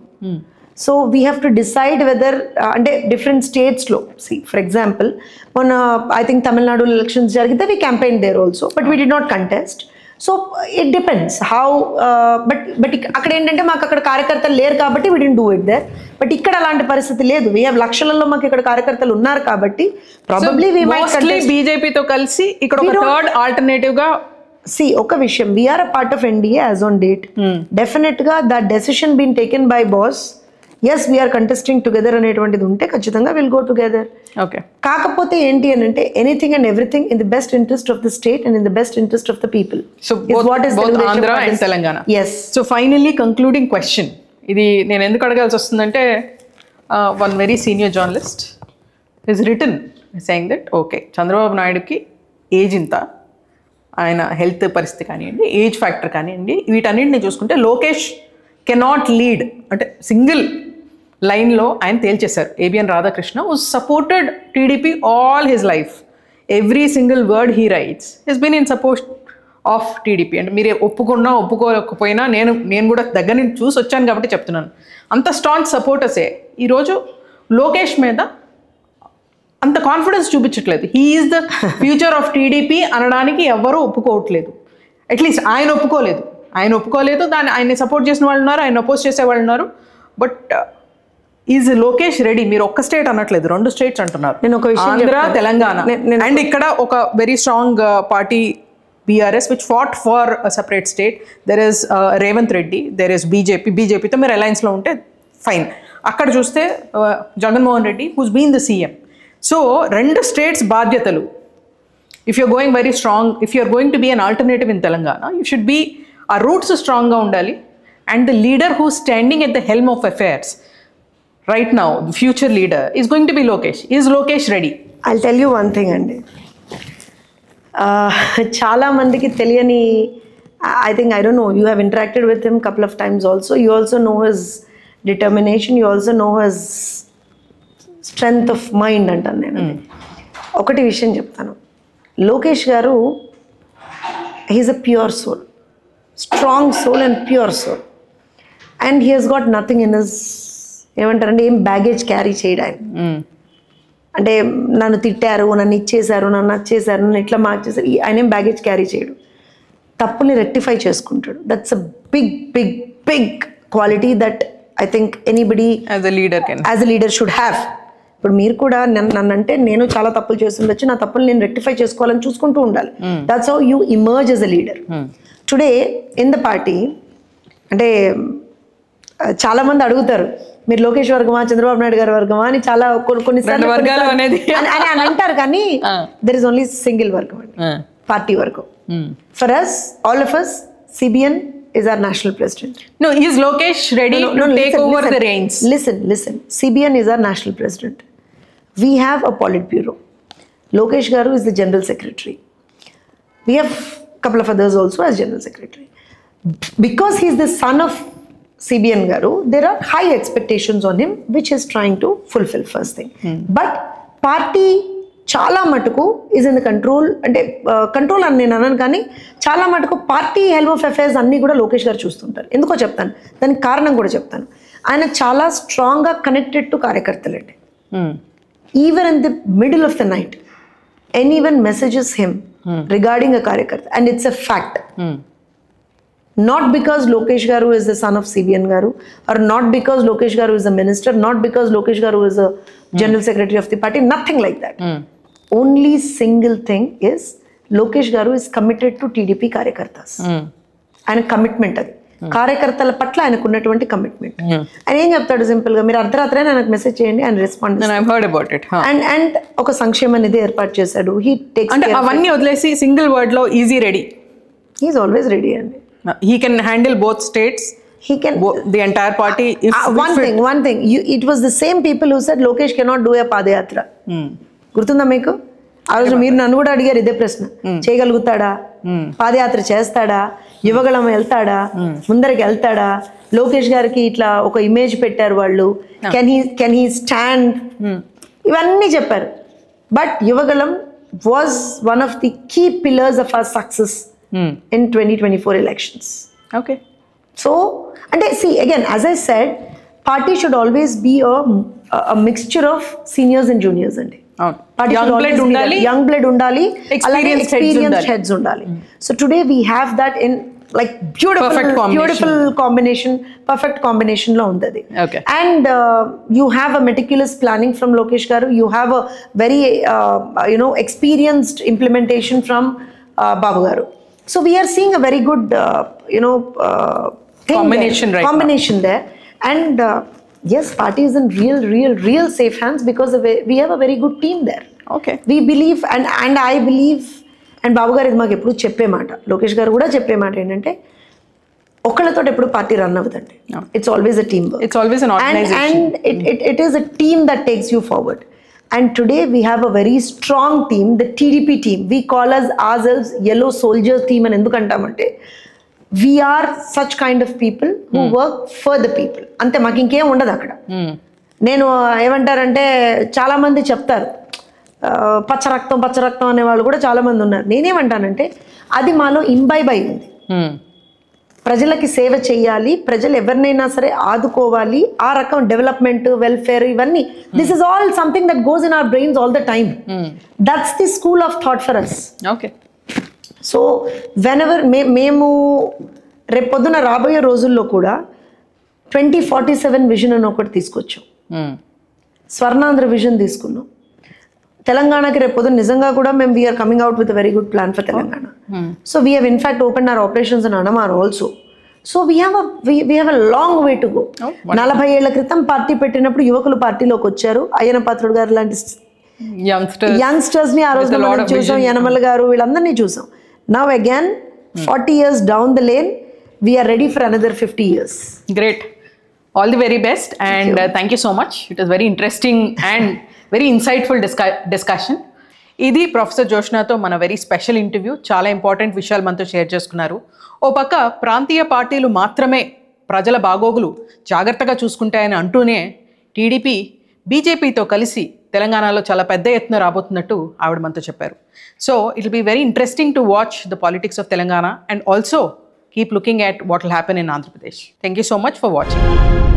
So we have to decide whether అంటే different states లో, see for example మొన్న I think Tamil Nadu elections జరిగితే we campaigned there also, but we did not contest. So it depends how, but అక్కడ ఏంటంటే మాకు అక్కడ కార్యకర్తలు లేరు కాబట్టి we didn't do it there. But ఇక్కడ అలాంటి పరిస్థితి లేదు. వీ హ్యావ్ లక్షలలో మాకు ఇక్కడ కార్యకర్తలు ఉన్నారు కాబట్టి ప్రాబబ్లీ వీ మైట్ కంటెస్ట్ బీజేపీతో కలిసి ఇక్కడ ఒక థర్డ్ ఆల్టర్నేటివ్ గా. సి ఒక విషయం, we are a part of NDA as on date. Definite గా that decision been taken by boss. Yes we are contesting together అనేటువంటిది ఉంటే ఖచ్చితంగా విల్ గో టుగెదర్. ఓకే, కాకపోతే ఏంటి అని అంటే anything and everything in the best interest of the state and in the best interest of the people. So what is Andhra and Telangana. Yes. So finally concluding question, ఇది నేను ఎందుకు అడగాల్సి వస్తుందంటే one very senior journalist is written saying that okay Chandrababu నాయుడుకి age ఇంత, ఆయన health పరిస్థితి కానివ్వండి, ఏజ్ ఫ్యాక్టర్ కానివ్వండి, వీటన్నింటిని చూసుకుంటే లోకేష్ కెనాట్ లీడ్ అంటే సింగిల్ లైన్లో ఆయన తేల్చేశారు. ABN Radhakrishna was supported TDP all his life. Every single word he writes he's been in support of TDP. అంటే మీరు ఒప్పుకున్నా ఒప్పుకోకపోయినా నేను కూడా దగ్గర నుంచి చూసి వచ్చాను కాబట్టి చెప్తున్నాను. అంత స్ట్రాంగ్ సపోర్టర్సే ఈరోజు లోకేష్ మీద అంత కాన్ఫిడెన్స్ చూపించట్లేదు. He is the future of TDP అనడానికి ఎవరు ఒప్పుకోవట్లేదు. అట్లీస్ట్ ఆయన ఒప్పుకోలేదు. దాన్ని ఆయన్ని సపోర్ట్ చేసిన వాళ్ళు ఉన్నారు, ఆయన అపోజ్ చేసే వాళ్ళు ఉన్నారు. But is Lokesh ready? మీరు ఒక్క స్టేట్ అనట్లేదు, 2 స్టేట్స్ అంటున్నారు. నేను ఒక విషయం ఆంధ్ర, తెలంగాణ. అండ్ ఇక్కడ ఒక very strong party BRS which fought for a separate state. There is Revanth Reddy, there is బీజేపీతో మీరు అలయన్స్లో ఉంటే ఫైన్. అక్కడ చూస్తే Jaganmohan Reddy who's been the CM. So 2 states బాధ్యతలు. If you're going very strong, if you are going to be an alternative in Telangana, you should be, ఆ roots స్ట్రాంగ్గా ఉండాలి. And the leader who standing at the helm of affairs right now, the future leader is going to be Lokesh. Is Lokesh ready? I'll tell you one thing అండి. చాలా మందికి తెలియని, I think, I don't know, you have interacted with him couple of times also. You also know his determination, you also know his strength of mind అంటాను నేను. ఒకటి విషయం చెప్తాను, లోకేష్ గారు he's a pure soul, strong soul and pure soul, and he has got nothing in his, ఏమంటారంటే, ఏం baggage carry చేయడు ఆయన. అంటే నన్ను తిట్టారు, నన్ను ఇచ్చేశారు, నన్ను నచ్చేశారు, నన్ను ఇట్లా మార్చేశారు, ఆయన ఏం బ్యాగేజ్ క్యారీ చేయడు. తప్పుని రెక్టిఫై చేసుకుంటాడు. That's a big big big quality that I think anybody as a leader should have. ఇప్పుడు మీరు కూడా నన్ను అంటే, నేను చాలా తప్పులు చేస్తుండొచ్చు, నా తప్పులు నేను రెక్టిఫై చేసుకోవాలని చూసుకుంటూ ఉండాలి. That's how you emerge as a leader. Today in the party, అంటే చాలా మంది అడుగుతారు, మీరు లోకేష్ వర్గమా, చంద్రబాబు నాయుడు గారి వర్గమా అని చాలా కొన్నిసార్లు అని అంటారు. కానీ దెర్ ఇస్ ఓన్లీ సింగిల్ వర్గం అండి, పార్టీ వర్గం. For us, all of us, CBN is our national president. No, is Lokesh ready to take over the reins? Listen. CBN is our national president. We have a Politburo. Lokesh Garu is the general secretary. We have a couple of others also as general secretary. Because he is the son of CBN Garu, there are high expectations on him, which he is trying to fulfill, first thing. But party చాలా మటుకు is in the control, అంటే control అని నేను అన్నాను, కానీ చాలా మటుకు party help of affairs అన్నీ కూడా లోకేష్ గారు చూస్తుంటారు. ఎందుకో చెప్తాను, దానికి కారణం కూడా చెప్తాను. ఆయన చాలా స్ట్రాంగ్గా కనెక్టెడ్ టు కార్యకర్తలండి. Even in the middle of the night anyone messages him regarding a కార్యకర్త, and it's a fact. Not because Lokesh Garu is the son of CBN Garu, or not because Lokesh Garu is a minister, not because Lokesh Garu is a general secretary of the party, nothing like that. Only single thing is Lokesh Garu is committed to TDP కార్యకర్తాస్. ఆయన commitment అది, కార్యకర్తల పట్ల ఆయనకు ఉన్నటువంటి commitment. ఆయన ఏం చెప్తాడు simple గా, మీరు అర్ధరాత్రి ఆయనకు మెసేజ్ చేయండి, ఆయన రెస్పాండ్. అండ్ ఒక సంక్షేమ నిధి ఏర్పాటు చేశాడు. హీ టేక్స్, అంటే అవన్నీ వదిలేసి సింగిల్ వర్డ్ లో easy ready. He is always ready అండి. He can handle both states. He can the entire party. If one thing. It was the same people who said Lokesh cannot do a padayatra. గుర్తుందా మీకు? ఆ రోజు మీరు నన్ను కూడా అడిగారు ఇదే ప్రశ్న, చేయగలుగుతాడా, పాదయాత్ర చేస్తాడా, యువగళం వెళ్తాడా, ముందరికి వెళ్తాడా, లోకేష్ గారికి ఇట్లా ఒక ఇమేజ్ పెట్టారు వాళ్ళు, కెన్ హీ స్టాండ్, ఇవన్నీ చెప్పారు. But Yuvagalam was one of the key pillars of our success in 2024 elections. Okay. So, and see, again, as I said, party should always be a mixture of seniors and juniors. Party young blood undali, experienced heads undali. So today we have that in like beautiful combination, perfect combination lo undadi. Okay. And you have a meticulous planning from Lokesh Garu. You have a very experienced implementation from Babu Garu. So we are seeing a very good, combination there. And yes, party is in real safe hands because we have a very good team there. Okay. We believe, and I believe, and Babu Garu idmaku eppudu cheppe maata, Lokesh Garu kuda cheppe maata endante, okkalతో eppudu party run avudandi. It's always a team work. It's always an organization. And it is a team that takes you forward. And today we have a very strong team, the TDP team. We call ourselves Yellow Soldiers team. And endukantamante, we are such kind of people who work for the people. Ante maku inkem undadu akkada. Nenu emantarante, chaala mandi cheptaru పచ్చ రక్తం అనే వాళ్ళు కూడా చాలా మంది ఉన్నారు. నేనేమంటానంటే, అది మాలో ఇంబైబ్ అయి ఉంది. ప్రజలకి సేవ చేయాలి, ప్రజలు ఎవరినైనా సరే ఆదుకోవాలి, ఆ రకం డెవలప్మెంట్, వెల్ఫేర్, ఇవన్నీ this is all something that goes in our brains all the time. That's the school of thought for us. Okay. So whenever మేము రేపొద్దున రాబోయే రోజుల్లో కూడా 2047 విజన్ అని ఒకటి తీసుకొచ్చాం. స్వర్ణాంధ్ర విజన్ తీసుకున్నాం. తెలంగాణకి రేపొద్దున నిజంగా కూడా మేము we are coming out with very good plan for Telangana. So we have in fact open our operations in అనమార్ also. So we have a long way to go. 40 ఏళ్ల క్రితం పార్టీ పెట్టినప్పుడు యువకులు పార్టీలోకి వచ్చారు. అయ్యన పాత్రుడు గారు లాంటి యంగ్స్టర్స్ ని ఆ రోజు మనం చూసాం, యనమల గారు, వీళ్ళందరినీ చూసాం. Now again 40 years down the lane, we are ready for another 50 years. Great. All the very best, and thank you so much. It was very interesting and very insightful discussion. ఇది professor జోష్నాతో మన very special interview. చాలా important విషయాలు మనతో share చేసుకున్నారు. ఓ పక్క ప్రాంతీయ పార్టీలు మాత్రమే ప్రజల బాగోగులు జాగ్రత్తగా చూసుకుంటాయని అంటూనే టీడీపీ బీజేపీతో కలిసి తెలంగాణలో చాలా పెద్ద ఎత్తున రాబోతున్నట్టు ఆవిడ మనతో చెప్పారు. So it will be very interesting to watch the politics of Telangana and also keep looking at what will happen in Andhra Pradesh. Thank you so much for watching.